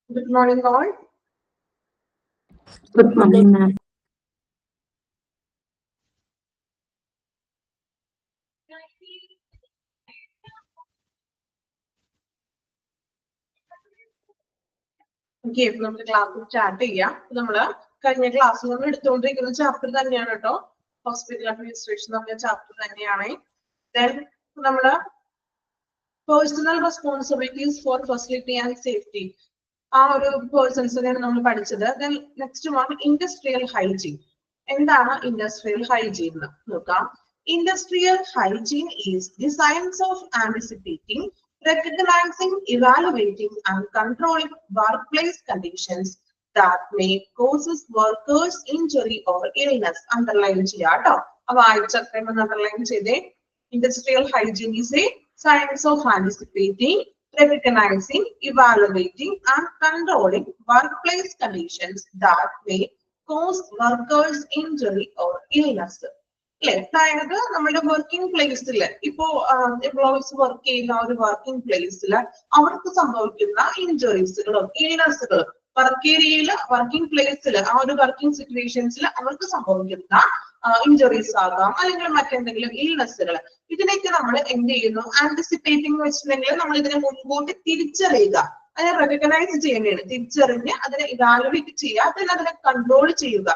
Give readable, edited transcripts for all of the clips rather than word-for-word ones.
Good morning, all. Good morning, ma'am. Okay, നമ്മുടെ class start ചെയ്യാം. നമ്മള് കഴിഞ്ഞ ക്ലാസ്സിൽ നമ്മൾ എടുത്തുകൊണ്ടിരിക്കുന്ന ചാപ്റ്റർ തന്നെയാണ് കേട്ടോ. ഹോസ്പിറ്റൽ അഡ്മിനിസ്ട്രേഷൻ നമ്മുടെ ചാപ്റ്റർ തന്നെയാണ്. Then നമ്മള് personal responsibilities for facility and safety ആ ഒരു പേഴ്സൺസിനെയാണ് നമ്മൾ പഠിച്ചത്. Then next one industrial hygiene. എന്താണ് ഇൻഡസ്ട്രിയൽ ഹൈജീൻ എന്ന് നോക്കാം. Industrial hygiene is the science of anticipating, recognizing, evaluating, and controlling workplace conditions that may cause workers injury or illness. Underline ചെയ്യാട്ടോ. അപ്പൊ ആഴ്ച underline ചെയ്തേ. Industrial hygiene is a science of anticipating, recognizing, evaluating, and controlling workplace conditions that may cause workers injury or illness. അതായത് നമ്മുടെ working പ്ലേസിൽ ഇപ്പോ employees work ചെയ്യുന്ന ഒരു വർക്കിംഗ് പ്ലേസിൽ അവർക്ക് സംഭവിക്കുന്ന ഇഞ്ചുറീസുകളും ഇൽനെസ്സുകളും വർക്ക് ഏരിയയിൽ വർക്കിംഗ് പ്ലേസിൽ ആ ഒരു വർക്കിംഗ് സിറ്റുവേഷൻസിൽ അവർക്ക് സംഭവിക്കുന്ന ഇഞ്ചുറീസ് ആകാം, അല്ലെങ്കിൽ മറ്റെന്തെങ്കിലും ഇൽനെസ്സുകൾ, ഇതിനൊക്കെ നമ്മൾ എന്ത് ചെയ്യുന്നു? ആന്റിസിപ്പേറ്റിംഗ് വെച്ചിട്ടുണ്ടെങ്കിൽ നമ്മൾ ഇതിനെ മുൻകൂട്ടി തിരിച്ചറിയുക, അതിനെ റെക്കഗ്നൈസ് ചെയ്യേണ്ടതാണ്. തിരിച്ചറിഞ്ഞ് അതിനെ ഇവാലുവേറ്റ് ചെയ്യുക, അതിനെ കൺട്രോൾ ചെയ്യുക.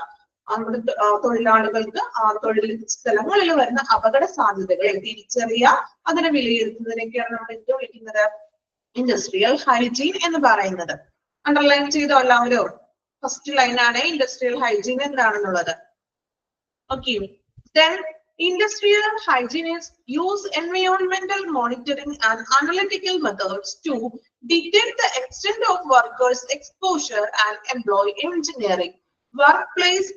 നമ്മുടെ തൊഴിലാളികൾക്ക് തൊഴിൽ സ്ഥലങ്ങളിൽ വരുന്ന അപകട സാധ്യതകളെ തിരിച്ചറിയുക, അതിനെ വിലയിരുത്തുന്നതിനൊക്കെയാണ് നമ്മൾ എന്ത് വിളിക്കുന്നത്? ഇൻഡസ്ട്രിയൽ ഹൈജീൻ എന്ന് പറയുന്നത്. അണ്ടർലൈൻ ചെയ്തോ എല്ലാവരും? ഫസ്റ്റ് ലൈനാണ് ഇൻഡസ്ട്രിയൽ ഹൈജീൻ എന്താണെന്നുള്ളത്. Okay. Then industrial hygiene is use environmental monitoring and analytical methods to detect the extent of workers' exposure and employ engineering, workplace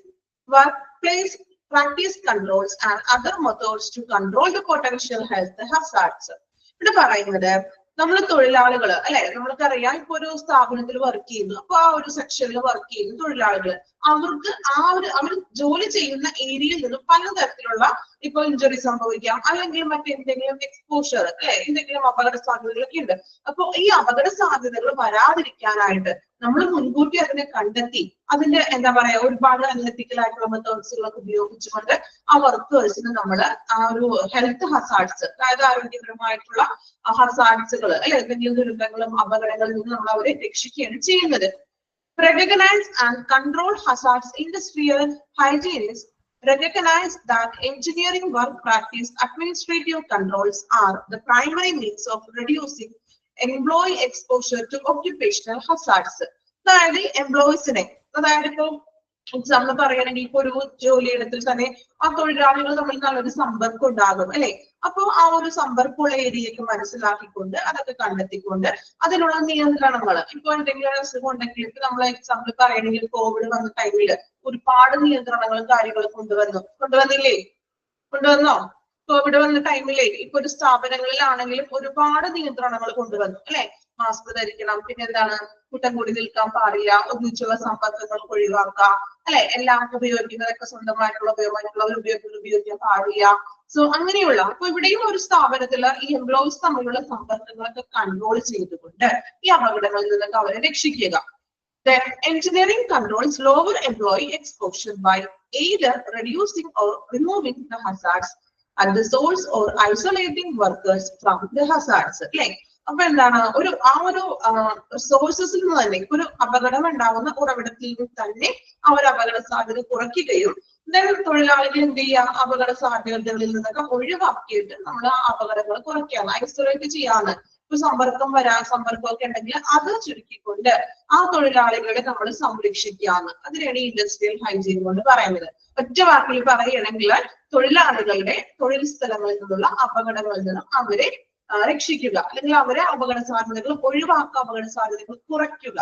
practice controls and other methods to control the potential health hazards. ഇവിടെ പറയുന്നത് നമ്മൾ തൊഴിലാളികൾ അല്ലെ, നമ്മൾക്കറിയാം ഇപ്പൊ ഒരു സ്ഥാപനത്തിൽ work ചെയ്യുന്നു, അപ്പൊ ആ ഒരു സെക്ഷനിൽ വർക്ക് ചെയ്യുന്ന തൊഴിലാളികൾ അവർക്ക് അവർ ജോലി ചെയ്യുന്ന ഏരിയയിൽ നിന്നും പലതരത്തിലുള്ള ഇപ്പൊ ഇഞ്ചുറി സംഭവിക്കാം, അല്ലെങ്കിൽ മറ്റെന്തെങ്കിലും എക്സ്പോഷർ അല്ലെ, എന്തെങ്കിലും അപകട സാധ്യതകളൊക്കെ ഉണ്ട്. അപ്പൊ ഈ അപകട സാധ്യതകൾ വരാതിരിക്കാനായിട്ട് നമ്മൾ മുൻകൂട്ടി അതിനെ കണ്ടെത്തി അതിന്റെ എന്താ പറയാ ഒരുപാട് അനലിറ്റിക്കൽ ആയിട്ടുള്ള മെത്തേഡ്സുകളൊക്കെ ഉപയോഗിച്ചുകൊണ്ട് ആ വർക്കേഴ്സിന് നമ്മൾ ആ ഒരു ഹെൽത്ത് ഹസാർഡ്സ്, അതായത് ആരോഗ്യപരമായിട്ടുള്ള ഹസാർഡ്സുകൾ അല്ലെ, എന്തെങ്കിലും ദുരന്തങ്ങളും അപകടങ്ങളിൽ നിന്ന് നമ്മൾ അവരെ രക്ഷിക്കുകയാണ് ചെയ്യുന്നത്. Recognize and control hazards. Industrial hygienists recognize that engineering work practice administrative controls are the primary means of reducing employee exposure to occupational hazards. അതായത് എംപ്ലോയീസിനെ, അതായത് ഇപ്പൊ എക്സാമ്പിൾ പറയുകയാണെങ്കിൽ ഇപ്പൊ ഒരു ജോലിയിടത്തിൽ തന്നെ ആ തൊഴിലാളികൾ തമ്മിൽ നല്ലൊരു സമ്പർക്കം ഉണ്ടാകും അല്ലെ. അപ്പൊ ആ ഒരു സമ്പർക്കമുള്ള ഏരിയയൊക്കെ മനസ്സിലാക്കിക്കൊണ്ട് അതൊക്കെ കണ്ടെത്തിക്കൊണ്ട് അതിനുള്ള നിയന്ത്രണങ്ങൾ, ഇപ്പൊ എന്തെങ്കിലും അസുഖം ഉണ്ടെങ്കിൽ ഇപ്പൊ നമ്മൾ എക്സാമ്പിൾ പറയുകയാണെങ്കിൽ കോവിഡ് വന്ന ടൈമിൽ ഒരുപാട് നിയന്ത്രണങ്ങളും കാര്യങ്ങളും കൊണ്ടുവന്നില്ലേ? കൊണ്ടുവന്നോ? കോവിഡ് വന്ന ടൈമിലെ ഇപ്പൊ ഒരു സ്ഥാപനങ്ങളിലാണെങ്കിലും ഒരുപാട് നിയന്ത്രണങ്ങൾ കൊണ്ടുവന്നു അല്ലെ. മാസ്ക് ധരിക്കണം, പിന്നെ എന്താണ്, കൂട്ടം കൂടി നിൽക്കാൻ പാടില്ല, ഒന്നിച്ചുള്ള സമ്പർക്കങ്ങൾ ഒഴിവാക്കുക അല്ലെ, എല്ലാം ഉപയോഗിക്കുന്നതൊക്കെ സ്വന്തമായിട്ടുള്ള ഉപയോഗിക്കാൻ പാടില്ല. സോ അങ്ങനെയുള്ള അപ്പൊ ഇവിടെയും ഒരു സ്ഥാപനത്തില് ഈ എംപ്ലോയീസ് തമ്മിലുള്ള സമ്പർക്കങ്ങളൊക്കെ കൺട്രോൾ ചെയ്തുകൊണ്ട് ഈ അപകടങ്ങളിൽ നിന്നൊക്കെ അവരെ രക്ഷിക്കുക. Then engineering controls lower employee exposure by either reducing or removing the hazards at the source or isolating workers from the hazards. അല്ലെ, അപ്പൊ എന്താണ്, ആ ഒരു സോഴ്സസിൽ നിന്ന് തന്നെ ഒരു അപകടം ഉണ്ടാകുന്ന ഉറവിടത്തിൽ നിന്ന് തന്നെ അവർ അപകട സാധ്യത കുറയ്ക്കുകയും തൊഴിലാളികൾ എന്ത് ചെയ്യുക, അപകട സാധ്യതകളിൽ നിന്നൊക്കെ ഒഴിവാക്കിയിട്ട് നമ്മൾ ആ അപകടങ്ങൾ കുറയ്ക്കുകയാണ്, ഐസൊലേറ്റ് ചെയ്യാന്ന്. ഇപ്പൊ സമ്പർക്കമൊക്കെ ഉണ്ടെങ്കിൽ അത് ചുരുക്കിക്കൊണ്ട് ആ തൊഴിലാളികളെ നമ്മൾ സംരക്ഷിക്കാന്ന്. അതിനാണ് ഇൻഡസ്ട്രിയൽ ഹൈജീൻ കൊണ്ട് പറയുന്നത്. ഒറ്റ വാക്കിൽ പറയുകയാണെങ്കിൽ തൊഴിലാളികളുടെ തൊഴിൽ സ്ഥലങ്ങളിൽ നിന്നുള്ള അപകടങ്ങളിൽ നിന്നും അവരെ രക്ഷിക്കുക, അല്ലെങ്കിൽ അവരെ അപകട സാധ്യതകൾ ഒഴിവാക്കുക, അപകട സാധ്യതകൾ കുറയ്ക്കുക.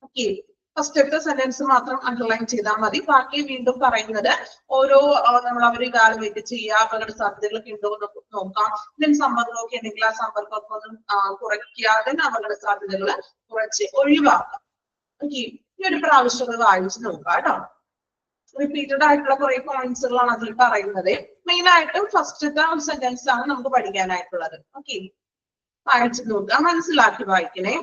ഓക്കെ, ഫസ്റ്റത്തെ സെന്റൻസ് മാത്രം അണ്ടർലൈൻ ചെയ്താൽ മതി. ബാക്കി വീണ്ടും പറയുന്നത് ഓരോ നമ്മൾ അവർ ഇവാലുവേറ്റ് ചെയ്യുക, അപകട സാധ്യതകളൊക്കെ ഉണ്ടോ എന്ന് നോക്കാം, ഇതിന് സമ്പർക്കമൊക്കെ ഉണ്ടെങ്കിൽ ആ സമ്പർക്കമൊക്കെ ഒന്ന് കുറയ്ക്കുക, അതിന് അപകട സാധ്യതകൾ കുറച്ച് ഒഴിവാക്കാം. ഓക്കെ, ഈ ഒരു പ്രാവശ്യം വായിച്ച് നോക്കാം കേട്ടോ. റിപ്പീറ്റഡ് ആയിട്ടുള്ള കുറെ പോയിന്റ്സുകളാണ് അതിൽ പറയുന്നത്. മെയിൻ ആയിട്ടും ഫസ്റ്റത്തെ സെന്റൻസ് ആണ് നമുക്ക് പഠിക്കാനായിട്ടുള്ളത്. ഓക്കെ, വായിച്ചു നോക്കുക, മനസ്സിലാക്കി വായിക്കണേ.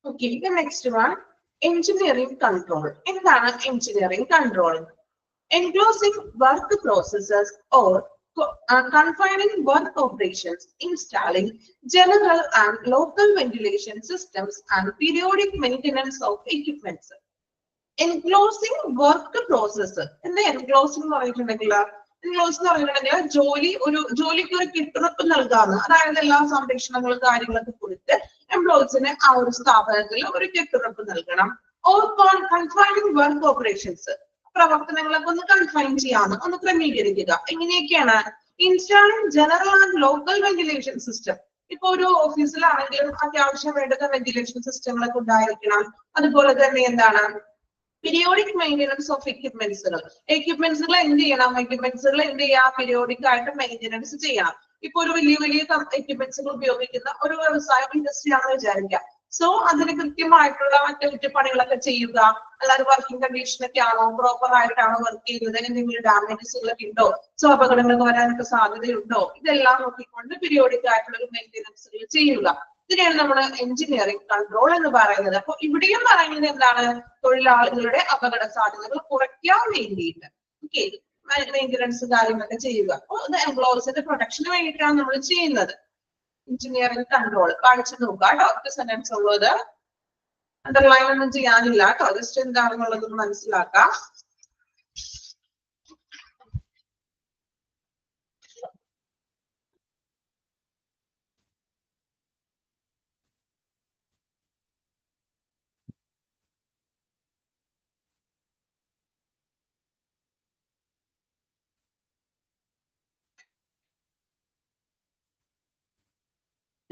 Okay, the next one, engineering control. എന്താണ് engineering control? Enclosing work processes or confining work operations, installing general and local ventilation systems and periodic maintenance of equipment. Enclosing work process. എന്താ enclosing എന്ന് പറഞ്ഞിട്ടുണ്ടെങ്കിൽ enclose എന്ന് പറഞ്ഞിട്ടുണ്ടെങ്കിൽ ജോലിക്ക് ഒരു കെട്ടുറപ്പ് നൽകാന്ന്, അതായത് എല്ലാ സംരക്ഷണങ്ങളും കാര്യങ്ങളൊക്കെ കൊടുത്ത് എംപ്ലോയീസിന് ആ ഒരു സ്ഥാപനത്തിൽ ഒരു കെട്ടുറപ്പ് നൽകണം. ഓർ കൺഫൈനിങ് വർക്ക് ഓപ്പറേഷൻസ്, പ്രവർത്തനങ്ങളൊക്കെ ഒന്ന് കൺഫൈൻ ചെയ്യാന്ന്, ഒന്ന് ക്രമീകരിക്കുക. എങ്ങനെയൊക്കെയാണ്? Installing general and local ventilation system. ഇപ്പൊ ഒരു ഓഫീസിലാണെങ്കിലും അത്യാവശ്യം വേണ്ടുന്ന വെന്റിലേഷൻ സിസ്റ്റങ്ങളൊക്കെ ഉണ്ടായിരിക്കണം. അതുപോലെ തന്നെ എന്താണ്, പീരിയോഡിക് മെയിൻ്റെനൻസ് ഓഫ് എക്യുപ്മെന്റ്സുകൾ എന്ത് ചെയ്യണം? പീരിയോഡിക് ആയിട്ട് മെയിൻ്റെനൻസ് ചെയ്യണം. ഇപ്പൊ ഒരു വലിയ എക്യുപ്മെന്റ്സുകൾ ഉപയോഗിക്കുന്ന ഒരു വ്യവസായ ഇൻഡസ്ട്രി ആണെന്ന് വിചാരിക്കാം. സോ അതിന് കൃത്യമായിട്ടുള്ള അറ്റകുറ്റപ്പണികളൊക്കെ ചെയ്യുക. അല്ലാതെ വർക്കിംഗ് കണ്ടീഷൻ ഒക്കെ ആണോ, പ്രോപ്പർ ആയിട്ടാണോ വർക്ക് ചെയ്യുന്നത്, എന്തെങ്കിലും ഡാമേജസുകളൊക്കെ ഉണ്ടോ, സോ അപകടങ്ങൾ വരാനൊക്കെ സാധ്യതയുണ്ടോ, ഇതെല്ലാം നോക്കിക്കൊണ്ട് പീരിയോഡിക് ആയിട്ടുള്ള ഒരു മെയിൻ്റെനൻസുകൾ ചെയ്യുക. ഇതിനെയാണ് നമ്മൾ എഞ്ചിനീയറിംഗ് കൺട്രോൾ എന്ന് പറയുന്നത്. അപ്പൊ ഇവിടെയും പറയുന്നത് എന്താണ്? തൊഴിലാളികളുടെ അപകട സാധ്യതകൾ കുറയ്ക്കാൻ വേണ്ടിയിട്ട് ഓക്കെ മെയിൻ്റെനൻസ് കാര്യങ്ങളൊക്കെ ചെയ്യുക. അപ്പൊ എംപ്ലോയീസിന്റെ പ്രൊട്ടക്ഷന് വേണ്ടിയിട്ടാണ് നമ്മൾ ചെയ്യുന്നത്. എഞ്ചിനീയറിംഗ് കൺട്രോൾ കാണിച്ചു നോക്കുക കേട്ടോ. ഒറ്റ സെന്റൻസ് ഉള്ളത്, അണ്ടർലൈൻ ഒന്നും ചെയ്യാനില്ല കേട്ടോ, ജസ്റ്റ് എന്താണെന്നുള്ളത് മനസ്സിലാക്കാം.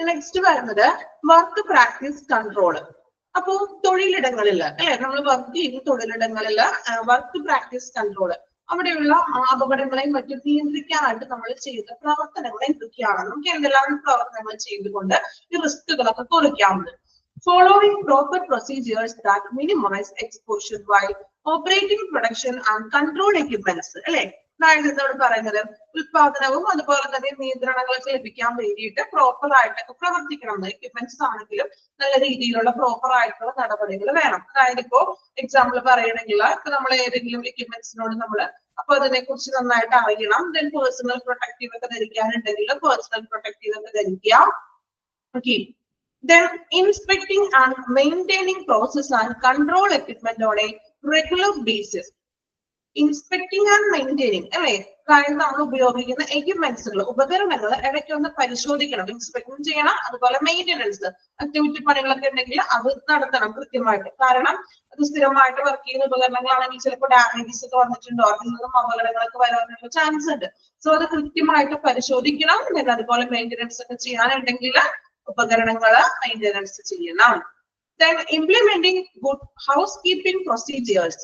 നെക്സ്റ്റ് വരുന്നത് വർക്ക് പ്രാക്ടീസ് കൺട്രോൾ. അപ്പോ തൊഴിലിടങ്ങളിൽ അല്ലെ, നമ്മൾ വർക്ക് ചെയ്യുന്ന തൊഴിലിടങ്ങളിൽ വർക്ക് പ്രാക്ടീസ് കൺട്രോൾ, അവിടെയുള്ള അപകടങ്ങളെയും മറ്റും നിയന്ത്രിക്കാനായിട്ട് നമ്മൾ ചെയ്യുന്ന പ്രവർത്തനങ്ങൾ എന്തൊക്കെയാണ്? നമുക്ക് എന്തെല്ലാം പ്രവർത്തനങ്ങൾ ചെയ്തുകൊണ്ട് ഈ റിസ്കുകളൊക്കെ കുറയ്ക്കാവുന്നത്? Following proper procedures that minimise exposure while operating production and control equipments. അല്ലെ, അതായത് എന്താണ് പറയുന്നത്? ഉത്പാദനവും അതുപോലെ തന്നെ നിയന്ത്രണങ്ങളൊക്കെ ലഭിക്കാൻ വേണ്ടിയിട്ട് പ്രോപ്പർ ആയിട്ടൊക്കെ പ്രവർത്തിക്കണം. എക്യുപ്മെന്റ്സ് ആണെങ്കിലും നല്ല രീതിയിലുള്ള പ്രോപ്പർ ആയിട്ടുള്ള നടപടികൾ വേണം. അതായത് ഇപ്പോ എക്സാമ്പിൾ പറയണമെങ്കിൽ ഇപ്പൊ നമ്മൾ ഏതെങ്കിലും എക്യുപ്മെന്റ്സിനോട് നമ്മൾ അപ്പൊ അതിനെ കുറിച്ച് നന്നായിട്ട് അറിയണം. ദെൻ പേഴ്സണൽ പ്രൊട്ടക്റ്റീവ് ഒക്കെ ധരിക്കാനുണ്ടെങ്കിൽ പേഴ്സണൽ പ്രൊട്ടക്റ്റീവ് ഒക്കെ ധരിക്കുക. Okay, then inspecting and maintaining process and control equipment on a regular basis. Inspecting and maintaining അല്ലെ, അതായത് നമ്മൾ ഉപയോഗിക്കുന്ന എക്യുപ്മെന്റ്സുകൾ ഉപകരണങ്ങൾ ഇടയ്ക്കൊന്ന് പരിശോധിക്കണം, ഇൻസ്പെക്ഷൻ ചെയ്യണം. അതുപോലെ മെയിൻ്റെനൻസ് അറ്റകുറ്റപ്പണികളൊക്കെ ഉണ്ടെങ്കിൽ അത് നടത്തണം കൃത്യമായിട്ട്. കാരണം അത് സ്ഥിരമായിട്ട് വർക്ക് ചെയ്യുന്ന ഉപകരണങ്ങളാണെങ്കിൽ ചിലപ്പോൾ ഡാമേജസ് ഒക്കെ വന്നിട്ടുണ്ടോ, അതിൽ നിന്നും അപകടങ്ങളൊക്കെ വരാനുള്ള ചാൻസ് ഉണ്ട്. സോ അത് കൃത്യമായിട്ട് പരിശോധിക്കണം. അതുപോലെ മെയിൻ്റെനൻസ് ഒക്കെ ചെയ്യാനുണ്ടെങ്കിൽ ഉപകരണങ്ങള് മെയിൻ്റെനൻസ് ചെയ്യണം. Then implementing good housekeeping procedures.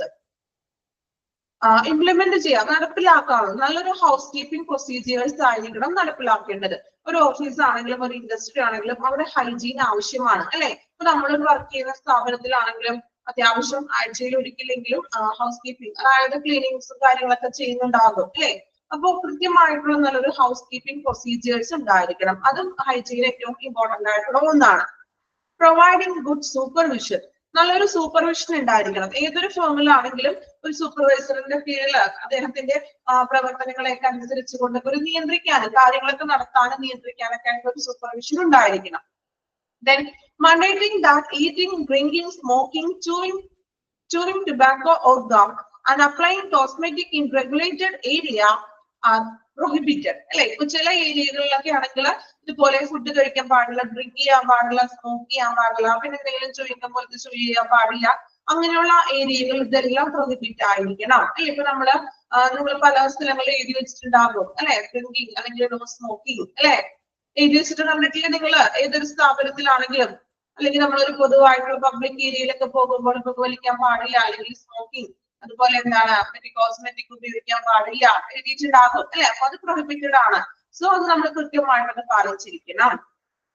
Implement ചെയ്യാം, നടപ്പിലാക്കാം. നല്ലൊരു ഹൗസ് കീപ്പിംഗ് പ്രൊസീജിയേഴ്സ് ആയിരിക്കണം നടപ്പിലാക്കേണ്ടത്. ഒരു ഓഫീസ് ആണെങ്കിലും ഒരു ഇൻഡസ്ട്രി ആണെങ്കിലും അവിടെ ഹൈജീൻ ആവശ്യമാണ് അല്ലെ. ഇപ്പൊ നമ്മളൊരു വർക്ക് ചെയ്യുന്ന സ്ഥാപനത്തിലാണെങ്കിലും അത്യാവശ്യം ആഴ്ചയിൽ ഒരിക്കലെങ്കിലും ഹൗസ് കീപ്പിംഗ്, അതായത് ക്ലീനിങ്സും കാര്യങ്ങളൊക്കെ ചെയ്യുന്നുണ്ടാകും അല്ലെ. അപ്പോൾ കൃത്യമായിട്ടുള്ള നല്ലൊരു ഹൗസ് കീപ്പിംഗ് പ്രൊസീജിയേഴ്സ് ഉണ്ടായിരിക്കണം. അതും ഹൈജീൻ ഏറ്റവും ഇമ്പോർട്ടന്റ് ആയിട്ടുള്ള ഒന്നാണ്. പ്രൊവൈഡിങ് ഗുഡ് സൂപ്പർവിഷൻ, നല്ലൊരു സൂപ്പർവിഷൻ ഉണ്ടായിരിക്കണം. ഏതൊരു ഫേമിലാണെങ്കിലും ഒരു സൂപ്പർവൈസറിന്റെ കീഴിൽ അദ്ദേഹത്തിന്റെ പ്രവർത്തനങ്ങളെയൊക്കെ അനുസരിച്ചുകൊണ്ട് ഒരു നിയന്ത്രിക്കാനും കാര്യങ്ങളൊക്കെ നടത്താനും നിയന്ത്രിക്കാനൊക്കെ ആയിട്ട് ഒരു സൂപ്പർവിഷൻ ഉണ്ടായിരിക്കണം. Then mandating that eating, drinking, smoking, chewing tobacco or gum and applying cosmetic in regulated area are prohibited. അല്ലെ, ഇപ്പൊ ചില ഏരിയകളിലൊക്കെ ആണെങ്കിൽ ഇതുപോലെ ഫുഡ് കഴിക്കാൻ പാടില്ല, ഡ്രിങ്ക് ചെയ്യാൻ പാടില്ല, സ്മോക്ക് ചെയ്യാൻ പാടില്ല, പിന്നെ എന്തെങ്കിലും ചോദിക്കാൻ പോലത്തെ ചെയ്യാൻ പാടില്ല. അങ്ങനെയുള്ള ഏരിയകൾ ഇതെല്ലാം പ്രൊഹിബിറ്റ് ആയിരിക്കണം അല്ലെ. ഇപ്പൊ നിങ്ങൾ പല സ്ഥലങ്ങളിൽ എഴുതി വെച്ചിട്ടുണ്ടാകും അല്ലെ, ഡ്രിങ്കിങ് അല്ലെങ്കിൽ നോ സ്മോക്കിംഗ് അല്ലെ, എഴുതി വെച്ചിട്ട് കണ്ടിട്ടില്ല നിങ്ങൾ ഏതൊരു സ്ഥാപനത്തിലാണെങ്കിലും. അല്ലെങ്കിൽ നമ്മളൊരു പൊതുവായിട്ടുള്ള പബ്ലിക് ഏരിയയിലൊക്കെ പോകുമ്പോൾ ഇപ്പൊ വലിക്കാൻ പാടില്ല, അല്ലെങ്കിൽ സ്മോക്കിംഗ്, അതുപോലെ എന്താണ് കോസ്മെറ്റിക് ഉപയോഗിക്കാൻ പാടില്ല എഴുതിയിട്ടുണ്ടാകും അല്ലെ. അപ്പൊ അത് പ്രൊഹിബിറ്റഡ് ആണ്. സോ അത് നമ്മൾ കൃത്യമായിട്ട് പാലിച്ചിരിക്കണം.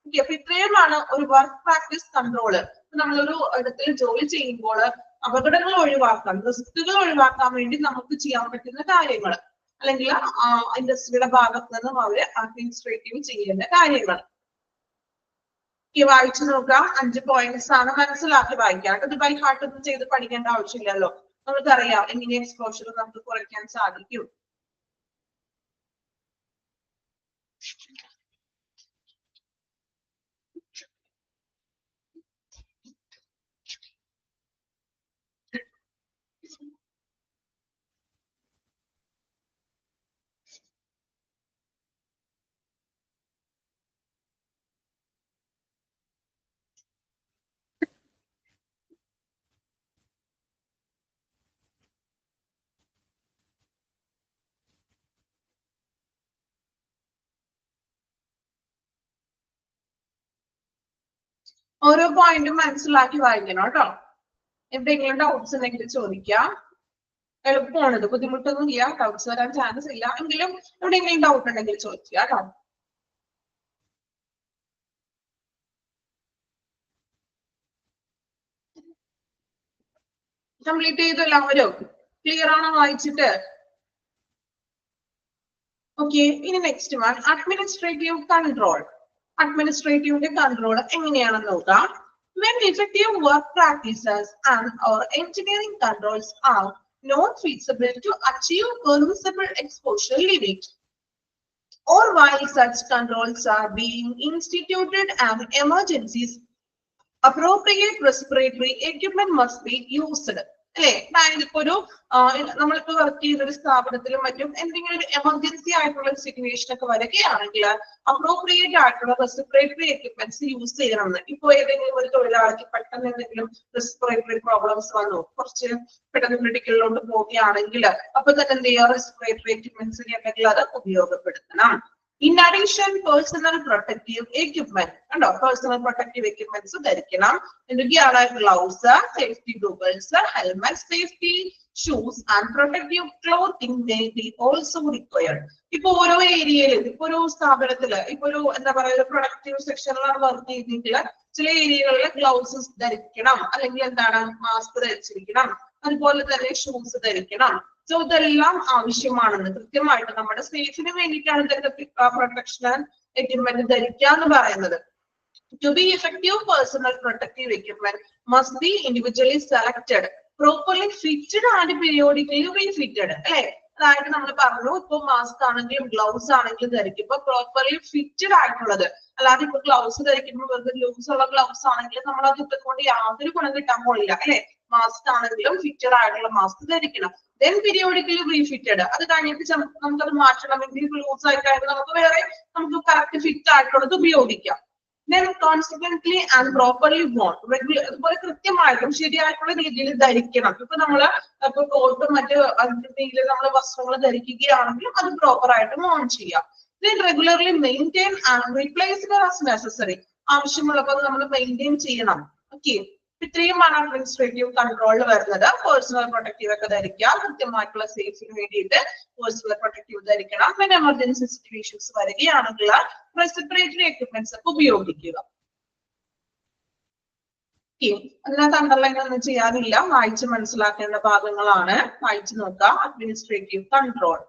ഓക്കെ, അപ്പൊ ഇത്രയുമാണ് ഒരു വർക്ക് പ്രാക്ടീസ് കൺട്രോള്. നമ്മളൊരു ഇടത്തിൽ ജോലി ചെയ്യുമ്പോൾ അപകടങ്ങൾ ഒഴിവാക്കാൻ, റിസ്കുകൾ ഒഴിവാക്കാൻ വേണ്ടി നമുക്ക് ചെയ്യാൻ പറ്റുന്ന കാര്യങ്ങൾ, അല്ലെങ്കിൽ ഇൻഡസ്ട്രിയുടെ ഭാഗത്ത് നിന്നും അവര് അഡ്മിനിസ്ട്രേറ്റീവ് ചെയ്യേണ്ട കാര്യങ്ങൾ. വായിച്ചു നോക്കാം. 5 പോയിന്റ്സ് ആണ്, മനസ്സിലാക്കി വായിക്കാം. ഇത് ബൈ ഹാർട്ട് ഒന്നും ചെയ്ത് പഠിക്കേണ്ട ആവശ്യമില്ലല്ലോ. നമുക്കറിയാം എങ്ങനെ എക്സ്പോഷർ നമുക്ക് കുറയ്ക്കാൻ സാധിക്കും. ഓരോ പോയിന്റും മനസ്സിലാക്കി വായിക്കണം കേട്ടോ. എന്തെങ്കിലും ഡൗട്ട്സ് ഉണ്ടെങ്കിൽ ചോദിക്കാം. എളുപ്പമാണിത്, ബുദ്ധിമുട്ടൊന്നും ഇല്ല, ഡൗട്ട്സ് വരാൻ ചാൻസ് ഇല്ല. എങ്കിലും എവിടെയെങ്കിലും ഡൗട്ട് ഉണ്ടെങ്കിൽ ചോദിക്കുക കേട്ടോ. കംപ്ലീറ്റ് ചെയ്തു എല്ലാവരും? ക്ലിയർ ആണോ വായിച്ചിട്ട്? ഓക്കെ, ഇനി നെക്സ്റ്റ് വൺ അഡ്മിനിസ്ട്രേറ്റീവ് കൺട്രോൾ. അഡ്മിനിസ്ട്രേറ്റീവിന്റെ കൺട്രോൾ എങ്ങനെയാണെന്ന് നോക്കാം. When effective work practices and or engineering controls are not feasible to achieve permissible exposure limit, or while such controls are being instituted and emergencies, appropriate respiratory equipment must be used. അല്ലെ, അതായത് ഇപ്പൊ ഒരു നമ്മളിപ്പോ work ചെയ്യുന്ന ഒരു സ്ഥാപനത്തിലും മറ്റും എന്തെങ്കിലും ഒരു എമർജൻസി ആയിട്ടുള്ള സിറ്റുവേഷൻ ഒക്കെ വരികയാണെങ്കിൽ അപ്രോപ്രിയേറ്റ് ആയിട്ടുള്ള റെസ്പിറേറ്ററി എക്യുപ്മെന്റ്സ് യൂസ് ചെയ്യണമെന്ന്. ഇപ്പൊ ഏതെങ്കിലും ഒരു തൊഴിലാളിക്ക് പെട്ടെന്ന് എന്തെങ്കിലും റെസ്പിറേറ്ററി പ്രോബ്ലംസ് വന്നു, കുറച്ച് പെട്ടെന്ന് ക്രിട്ടിക്കലിലോട്ട് പോവുകയാണെങ്കിൽ അപ്പൊ തന്നെ എന്ത് ചെയ്യുക, റെസ്പിറേറ്ററി എക്യുപ്മെന്റ്സ് ഉണ്ടെങ്കിൽ അത് ഉപയോഗപ്പെടുത്തണം. In addition, personal protective equipment, personal protective equipments ധരിക്കണം. എന്തൊക്കെയാണ്? Gloves, safety goggles, helmet, safety shoes and protective clothing may be also required. ഇപ്പൊ ഓരോ ഏരിയയിലും, ഇപ്പൊ ഒരു സ്ഥാപനത്തില്, ഇപ്പൊ ഒരു എന്താ പറയുക, ഒരു പ്രൊഡക്റ്റീവ് സെക്ഷനിലാണ് വർക്ക് ചെയ്തെങ്കിൽ ചില ഏരിയകളിൽ ഗ്ലൗസ് ധരിക്കണം, അല്ലെങ്കിൽ എന്താണ്, മാസ്ക് ധരിച്ചിരിക്കണം. അതുപോലെ തന്നെ ഷൂസ് ധരിക്കണം. സോ ഇതെല്ലാം ആവശ്യമാണെന്ന്, കൃത്യമായിട്ട് നമ്മുടെ സേഫിന് വേണ്ടിയിട്ടാണ് ഇതൊക്കെ പ്രൊട്ടക്ഷൻ എക്യുപ്മെന്റ് ധരിക്കുക എന്ന് പറയുന്നത്. To be effective, personal protective equipment must be individually selected, properly fitted and periodically refitted. അല്ലെ, അതായത് നമ്മൾ പറഞ്ഞു, ഇപ്പൊ മാസ്ക് ആണെങ്കിലും ഗ്ലൗസ് ആണെങ്കിലും ധരിക്കുമ്പോ പ്രോപ്പർലി ഫിറ്റഡ് ആയിട്ടുള്ളത്. അല്ലാതെ ഇപ്പൊ ഗ്ലൗസ് ധരിക്കുമ്പോൾ വെറുതെ ലൂസ് ഉള്ള ഗ്ലൗസ് ആണെങ്കിലും നമ്മൾ അത് ഇട്ടുകൊണ്ട് യാതൊരു ഗുണം കിട്ടാൻ പോലില്ല. അല്ലെ, മാസ്ക് ആണെങ്കിലും ഫിറ്റഡ് ആയിട്ടുള്ള മാസ്ക് ധരിക്കണം. ദെൻ പീരിയോഡിക്കലി റീഫിറ്റഡ്, അത് കഴിഞ്ഞിട്ട് നമുക്കത് മാറ്റണമെങ്കിൽ ലൂസ് ആയി കഴിഞ്ഞാൽ നമുക്ക് വേറെ നമുക്ക് കറക്റ്റ് ഫിറ്റ് ആയിട്ടുള്ളത് ഉപയോഗിക്കാം. Then consequently and properly worn, അതുപോലെ കൃത്യമായിട്ടും ശരിയായിട്ടുള്ള രീതിയിൽ ധരിക്കണം. ഇപ്പൊ നമ്മള് ഇപ്പൊ കോട്ടും മറ്റ് രീതിയിൽ നമ്മൾ വസ്ത്രങ്ങൾ ധരിക്കുകയാണെങ്കിലും അത് പ്രോപ്പർ ആയിട്ട് ഓൺ ചെയ്യാം. Then regularly maintain and replace it as necessary, ആവശ്യമുള്ളപ്പോൾ നമ്മൾ മെയിൻറ്റെയിൻ ചെയ്യണം. ഓക്കെ, ഇത്രയുമാണ് അഡ്മിനിസ്ട്രേറ്റീവ് കൺട്രോളിൽ വരുന്നത്. പേഴ്സണൽ പ്രൊട്ടക്റ്റീവ് ഒക്കെ ധരിക്കുക, കൃത്യമായിട്ടുള്ള സേഫ്റ്റിന് വേണ്ടിയിട്ട് പേഴ്സണൽ പ്രൊട്ടക്റ്റീവ് ധരിക്കണം. പിന്നെ എമർജൻസി സിറ്റുവേഷൻസ് വരികയാണെങ്കിൽ റെസ്പിറേറ്ററി എക്യുപ്മെന്റ്സ് ഒക്കെ ഉപയോഗിക്കുക. അതിനകത്ത് അണ്ടർലൈൻ ഒന്നും ചെയ്യാനില്ല, വായിച്ച് മനസ്സിലാക്കേണ്ട ഭാഗങ്ങളാണ്. വായിച്ചു നോക്കാം. Administrative control.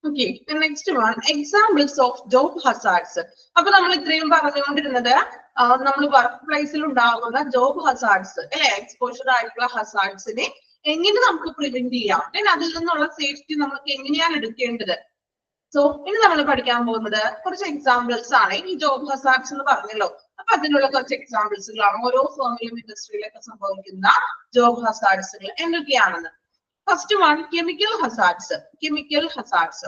Okay, the next one, examples of job hazards. അപ്പൊ നമ്മൾ ഇത്രയും പറഞ്ഞുകൊണ്ടിരുന്നത് നമ്മൾ വർക്ക് പ്ലേസിൽ ഉണ്ടാകുന്ന ജോബ് ഹസാർഡ്സ്, അല്ലെ, എക്സ്പോഷർ ആയിട്ടുള്ള ഹസാർഡ്സിനെ എങ്ങനെ നമുക്ക് പ്രിവെന്റ് ചെയ്യാം, അതിൽ നിന്നുള്ള സേഫ്റ്റി നമുക്ക് എങ്ങനെയാണ് എടുക്കേണ്ടത്. സോ ഇനി നമ്മൾ പഠിക്കാൻ പോകുന്നത് കുറച്ച് എക്സാമ്പിൾസ് ആണ്. ഈ ജോബ് ഹസാർഡ്സ് എന്ന് പറഞ്ഞല്ലോ, അപ്പൊ അതിനുള്ള കുറച്ച് എക്സാമ്പിൾസുകളാണ് ഓരോ ഫേമിലും ഇൻഡസ്ട്രിയിലൊക്കെ സംഭവിക്കുന്ന ജോബ് ഹസാർഡ്സുകൾ എന്തൊക്കെയാണെന്ന്. First one, chemical hazards. Chemical hazards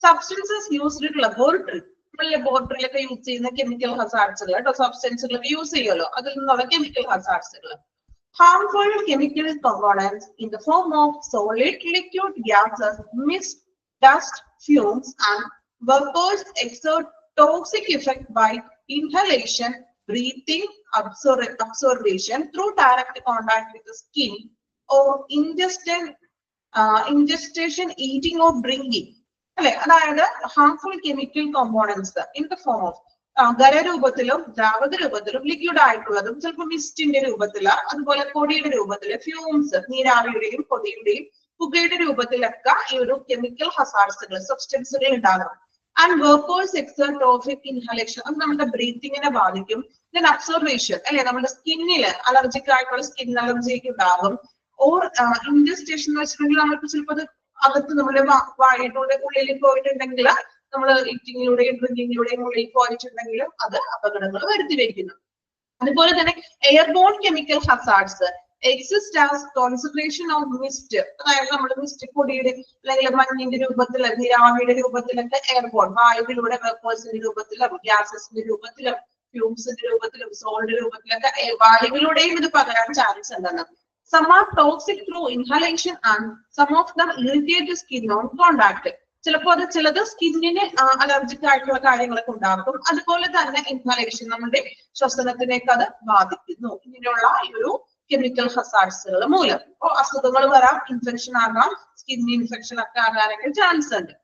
substances used in laboratory. നമ്മൾ ലബോറട്ടറിയിലൊക്കെ യൂസ് ചെയ്യുന്ന കെമിക്കൽ ഹസാർഡ്സുകൾ കേട്ടോ, സബ്സ്റ്റൻസുകൾ യൂസ് ചെയ്യുമല്ലോ, അതിൽ നിന്നുള്ള chemical ഹസാർഡ്സുകൾ. Harmful chemical components in the form of solid, liquid, gases, mist, dust, fumes, and vapors exert toxic effect by inhalation, breathing, absorption through direct contact with the skin, or ingestion, eating, or drinking. അതായത് harmful chemical components in the form of ഖരരൂപത്തിലും ദ്രാവക രൂപത്തിലും liquid ആയിട്ടുള്ളതും ചിലപ്പോൾ മിസ്റ്റിന്റെ രൂപത്തില്, അതുപോലെ പൊടിയുടെ രൂപത്തില്, fumes നീരാവിയുടെയും പൊടിയുടെയും പുകയുടെ രൂപത്തിലൊക്കെ ഈ ഒരു കെമിക്കൽ ഹസാർഡ്സുകൾ സബ്സ്റ്റൻസുകൾ ഉണ്ടാകും. And vapours exert toxic inhalation, അത് നമ്മുടെ ബ്രീത്തിങ്ങിനെ ബാധിക്കും. ദെൻ അബ്സോർബേഷൻ അല്ലെ, നമ്മുടെ സ്കിന്നില് അലർജിക് ആയിട്ടുള്ള സ്കിൻ അലർജിക്ക് ഉണ്ടാകും. ഓർ ഇൻജസ്റ്റേഷൻ എന്ന് വെച്ചിട്ടുണ്ടെങ്കിൽ നമുക്ക് ചിലപ്പോൾ അത് അകത്ത് നമ്മുടെ വായുടെ ഉള്ളിൽ പോയിട്ടുണ്ടെങ്കിൽ, നമ്മൾ ഈറ്റിങ്ങിലൂടെയും ഡ്രിങ്കിങ്ങിലൂടെയും ഉള്ളിൽ പോയിട്ടുണ്ടെങ്കിലും അത് അപകടങ്ങൾ വരുത്തി വയ്ക്കുന്നു. അതുപോലെ തന്നെ airborne chemical hazards exist as concentration of mist, അതായത് നമ്മുടെ മിസ്റ്റ് പൊടിയുടെ അല്ലെങ്കിൽ മഞ്ഞിന്റെ രൂപത്തിൽ, നീരാവിയുടെ രൂപത്തിലൊക്കെ എയർബോൺ വായുവിലൂടെ വേപ്പേഴ്സിന്റെ രൂപത്തിലും ഗ്യാസസിന്റെ രൂപത്തിലും ഫ്യൂംസിന്റെ രൂപത്തിലും സോളിന്റെ രൂപത്തിലൊക്കെ വായുവിലൂടെയും ഇത് പകരാൻ ചാൻസ് ഉണ്ടെന്ന്. Some are toxic through inhalation and some of them irritate the skin on contact. ചിലപ്പോൾ അത് ചിലത് സ്കിന്നിന് അലർജിക് ആയിട്ടുള്ള കാര്യങ്ങളൊക്കെ ഉണ്ടാക്കും. അതുപോലെ തന്നെ ഇൻഹലേഷൻ നമ്മുടെ ശ്വസനത്തിലേക്ക് അത് ബാധിക്കുന്നു. ഇങ്ങനെയുള്ള ഈ ഒരു കെമിക്കൽ ഹസാർഡ്സുകൾ മൂലം അസുഖങ്ങൾ വരാം, ഇൻഫെക്ഷൻ ആകാം, സ്കിൻ ഇൻഫെക്ഷൻ ഒക്കെ ആകാനൊക്കെ ചാൻസ് ഉണ്ട്.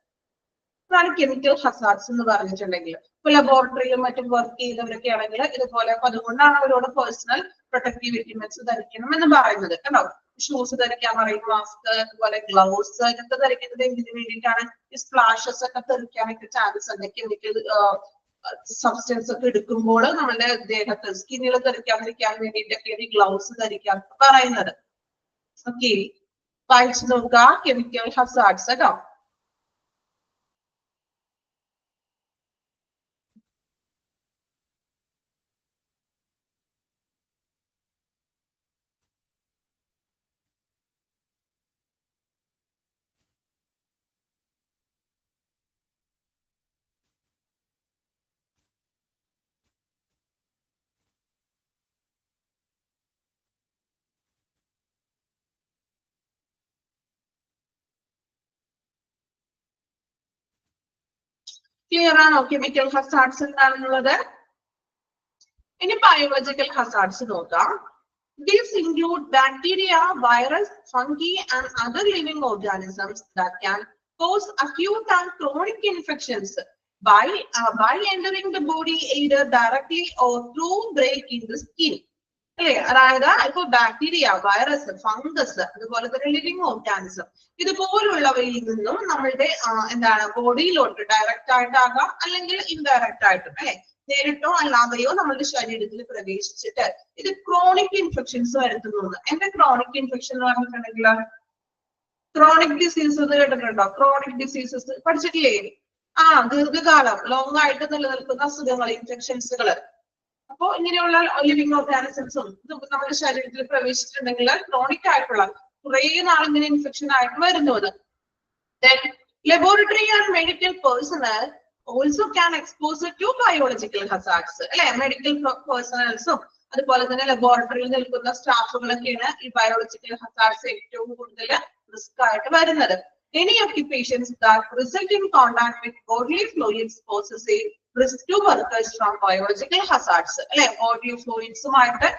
അതാണ് കെമിക്കൽ ഹസാർഡ്സ് എന്ന് പറഞ്ഞിട്ടുണ്ടെങ്കിൽ. ഇപ്പൊ ലബോറട്ടറിയിലും മറ്റും വർക്ക് ചെയ്യുന്നവരൊക്കെ ആണെങ്കിൽ ഇതുപോലെ, അപ്പൊ അതുകൊണ്ടാണ് അവരോട് പേഴ്സണൽ പ്രൊട്ടക്റ്റീവ് എക്യുപ്മെന്റ്സ് ധരിക്കണം എന്ന് പറയുന്നത് കേട്ടോ. ഷൂസ് ധരിക്കാൻ പറയും, മാസ്ക്, അതുപോലെ ഗ്ലൗസ് ഇതൊക്കെ ധരിക്കുന്നത് എന്തിനു വേണ്ടിയിട്ടാണ്? ഈ സ്പ്ലാഷസ് ഒക്കെ തെറിക്കാനൊക്കെ ചാൻസ് ഉണ്ട്. കെമിക്കൽ സബ്സ്റ്റൻസ് ഒക്കെ എടുക്കുമ്പോൾ നമ്മുടെ ദേഹത്ത് സ്കിന്നിൽ തെറിക്കാതിരിക്കാൻ വേണ്ടിയിട്ടൊക്കെ ഈ ഗ്ലൗസ് ധരിക്കാൻ പറയുന്നത്. ഓക്കെ, വായിച്ചു നോക്കുക കെമിക്കൽ ഹസാർഡ്സ് കേട്ടോ. ക്ലിയർ ആണോ കെമിക്കൽ ഹസാർഡ്സ് എന്താണെന്നുള്ളത്? ഇനി ബയോളജിക്കൽ ഹസാർഡ്സ് നോക്കാം. These include bacteria, virus, fungi, and other living organisms that can cause acute and chronic infections by entering the body either directly or through break in the skin. അല്ലെ, അതായത് ഇപ്പൊ bacteria, virus, fungus, അതുപോലെ തന്നെ living organism ഇതുപോലുള്ളവയിൽ നിന്നും നമ്മളുടെ എന്താണ് ബോഡിയിലോട്ട് direct ആയിട്ടാകാം അല്ലെങ്കിൽ indirect ആയിട്ടും അല്ലെ, നേരിട്ടോ അല്ലാതെയോ നമ്മളുടെ ശരീരത്തിൽ പ്രവേശിച്ചിട്ട് ഇത് ക്രോണിക് ഇൻഫെക്ഷൻസ് വരുത്തുന്നു. എന്താ ക്രോണിക് ഇൻഫെക്ഷൻ എന്ന് പറഞ്ഞിട്ടുണ്ടെങ്കിൽ? ക്രോണിക് ഡിസീസസ് കേട്ടിട്ടുണ്ടോ? ക്രോണിക് ഡിസീസസ് പഠിച്ചിട്ടില്ലേ? ദീർഘകാലം ലോങ് ആയിട്ട് നിലനിൽക്കുന്ന അസുഖങ്ങൾ, ഇൻഫെക്ഷൻസുകൾ. അപ്പോ ഇങ്ങനെയുള്ള ലിവിങ് ഓർഗാനിസംസും നമ്മുടെ ശരീരത്തിൽ പ്രവേശിച്ചിട്ടുണ്ടെങ്കിൽ ക്രോണിക് ആയിട്ടുള്ള കുറെ നാളിങ്ങനെ ഇൻഫെക്ഷൻ ആയിട്ട് വരുന്നത്. Laboratory and medical personal also can expose to biological hazards. അല്ലെ, മെഡിക്കൽ പേഴ്സണൽസും അതുപോലെ തന്നെ ലബോറട്ടറിയിൽ നിൽക്കുന്ന സ്റ്റാഫുകളൊക്കെയാണ് ഈ ബയോളജിക്കൽ ഹസാർഡ്സ് ഏറ്റവും കൂടുതൽ റിസ്ക് ആയിട്ട് വരുന്നത്. Any occupations that result in contact with bodily fluids poses a risk to workers from biological hazards. അല്ലെ, bodily fluidsമായിട്ട്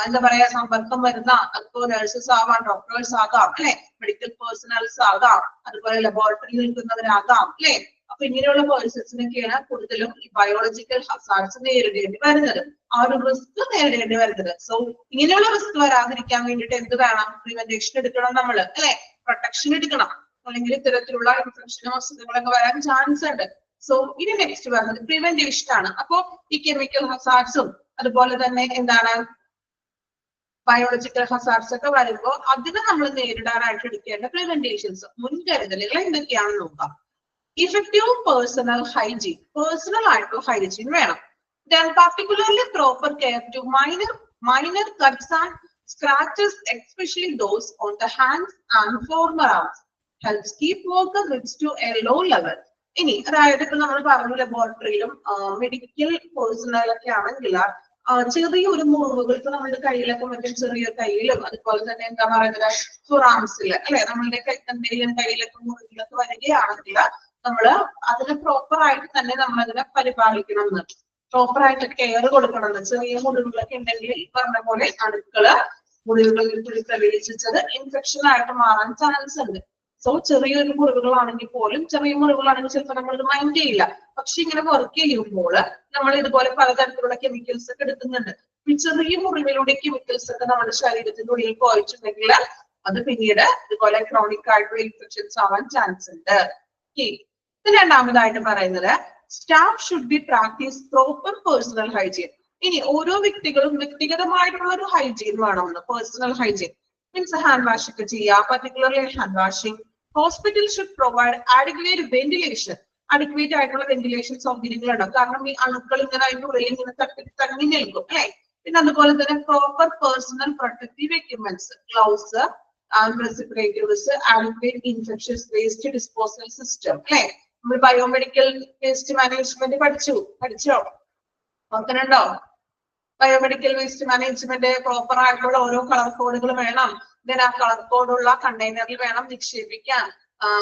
എന്താ പറയാ സമ്പർക്കം വരുന്ന, അതിപ്പോ നഴ്സസ് ആവാം, ഡോക്ടേഴ്സ് ആകാം, അല്ലെ, മെഡിക്കൽ പേഴ്സണൽസ് ആകാം, അതുപോലെ ലബോറട്ടറിയിൽ നിൽക്കുന്നവരാകാം, അല്ലെ. അപ്പൊ ഇങ്ങനെയുള്ള പേഴ്സൺസിനൊക്കെയാണ് കൂടുതലും ഈ ബയോളജിക്കൽ ഹസാർഡ്സ് നേരിടേണ്ടി വരുന്നത്, ആ ഒരു റിസ്ക് നേരിടേണ്ടി വരുന്നത്. സോ ഇങ്ങനെയുള്ള റിസ്ക് വരാതിരിക്കാൻ വേണ്ടിയിട്ട് എന്ത് വേണം? പ്രിവെന്റേഷൻ എടുക്കണം നമ്മൾ, അല്ലെ, പ്രൊട്ടക്ഷൻ എടുക്കണം, അല്ലെങ്കിൽ ഇത്തരത്തിലുള്ള ഇൻഫെക്ഷനും അസുഖങ്ങളൊക്കെ വരാൻ ചാൻസ് ഉണ്ട്. സോ ഇനി നെക്സ്റ്റ് വരുന്നത് പ്രിവെന്റേഷൻ ആണ്. അപ്പോ ഈ കെമിക്കൽ ഹസാർഡ്സും അതുപോലെ തന്നെ എന്താണ് ബയോളജിക്കൽ ഹസാർഡ്സ് ഒക്കെ വരുമ്പോൾ അതിനെ നമ്മൾ നേരിടാനായിട്ട് എടുക്കേണ്ട പ്രിവെന്റേഷൻസ്, മുൻകരുതലുകൾ എന്തൊക്കെയാണെന്ന് നോക്കാം. effective personal hygiene, personal ആയിട്ടുള്ള hygiene വേണം. Then particularly proper care to minor cuts and scratches, especially those on the hands and forearms, helps keep worker goods to a low level. ഇനി അതായത് ഇപ്പൊ നമ്മൾ പറഞ്ഞു ലബോറട്ടറിയിലും മെഡിക്കൽ പേഴ്സണൽ ഒക്കെ ആണെങ്കിൽ ചെറിയൊരു മുറിവുകൾക്ക് നമ്മുടെ കയ്യിലൊക്കെ മറ്റും ചെറിയ കയ്യിലും അതുപോലെ തന്നെ എന്താ പറയുന്നത് ഫൊറാംസില് അല്ലെ നമ്മളുടെ എന്തെങ്കിലും കയ്യിലൊക്കെ മുറിവുകളൊക്കെ വരികയാണെങ്കിൽ നമ്മള് അതിനെ പ്രോപ്പർ ആയിട്ട് തന്നെ നമ്മൾ അതിനെ പരിപാലിക്കണം എന്ന്, പ്രോപ്പർ ആയിട്ട് കെയർ കൊടുക്കണം എന്ന്. ചെറിയ മുറിവുകളൊക്കെ ഉണ്ടെങ്കിൽ ഈ പറഞ്ഞ പോലെ അണുക്കള് മുറിവുകളിൽ കൂടി പ്രവേശിച്ചത് ഇൻഫെക്ഷൻ ആയിട്ട് മാറാൻ ചാൻസ് ഉണ്ട്. സോ ചെറിയൊരു മുറിവുകളാണെങ്കിൽ പോലും, ചെറിയ മുറിവുകളാണെങ്കിൽ ചിലപ്പോൾ നമ്മൾ മൈൻഡ് ചെയ്യില്ല. പക്ഷെ ഇങ്ങനെ വർക്ക് ചെയ്യുമ്പോൾ നമ്മൾ ഇതുപോലെ പലതരത്തിലുള്ള കെമിക്കൽസ് ഒക്കെ എടുക്കുന്നുണ്ട്. ഈ ചെറിയ മുറിവിലൂടെ കെമിക്കൽസ് ഒക്കെ നമ്മുടെ ശരീരത്തിന്റെ ഉള്ളിൽ പോയിട്ടുണ്ടെങ്കിൽ അത് പിന്നീട് ഇതുപോലെ ക്രോണിക് ആയിട്ടുള്ള ഇൻഫെക്ഷൻസ് ആവാൻ ചാൻസ് ഉണ്ട്. രണ്ടാമതായിട്ട് പറയുന്നത് staff should be practice proper personal hygiene. ഇനി ഓരോ വ്യക്തികളും വ്യക്തിഗതമായിട്ടുള്ള ഒരു ഹൈജീൻ വേണമെന്ന്. Personal hygiene means hand wash ഒക്കെ ചെയ്യുക, particularly hand washing. Hospital should provide adequate ventilation, adequate ആയിട്ടുള്ള വെന്റിലേഷൻ സൗകര്യങ്ങൾ ഉണ്ടാവും. കാരണം ഈ അണുക്കൾ ഇങ്ങനെ അതിന്റെ ഉള്ളിൽ ഇങ്ങനെ തങ്ങി നിൽക്കും അല്ലെ. പിന്നെ അതുപോലെ തന്നെ proper personal protective equipments, gloves, respirators, adequate infectious waste disposal system അല്ലെ. നമ്മൾ ബയോമെഡിക്കൽ വേസ്റ്റ് മാനേജ്മെന്റ് പഠിച്ചോ? ഓർക്കുന്നുണ്ടോ? ബയോമെഡിക്കൽ വേസ്റ്റ് മാനേജ്മെന്റ് പ്രോപ്പർ ആയിട്ടുള്ള ഓരോ കളർ കോഡുകൾ വേണം. ദെൻ ആ കളർ കോഡുള്ള കണ്ടെയ്നറിൽ വേണം നിക്ഷേപിക്കാൻ.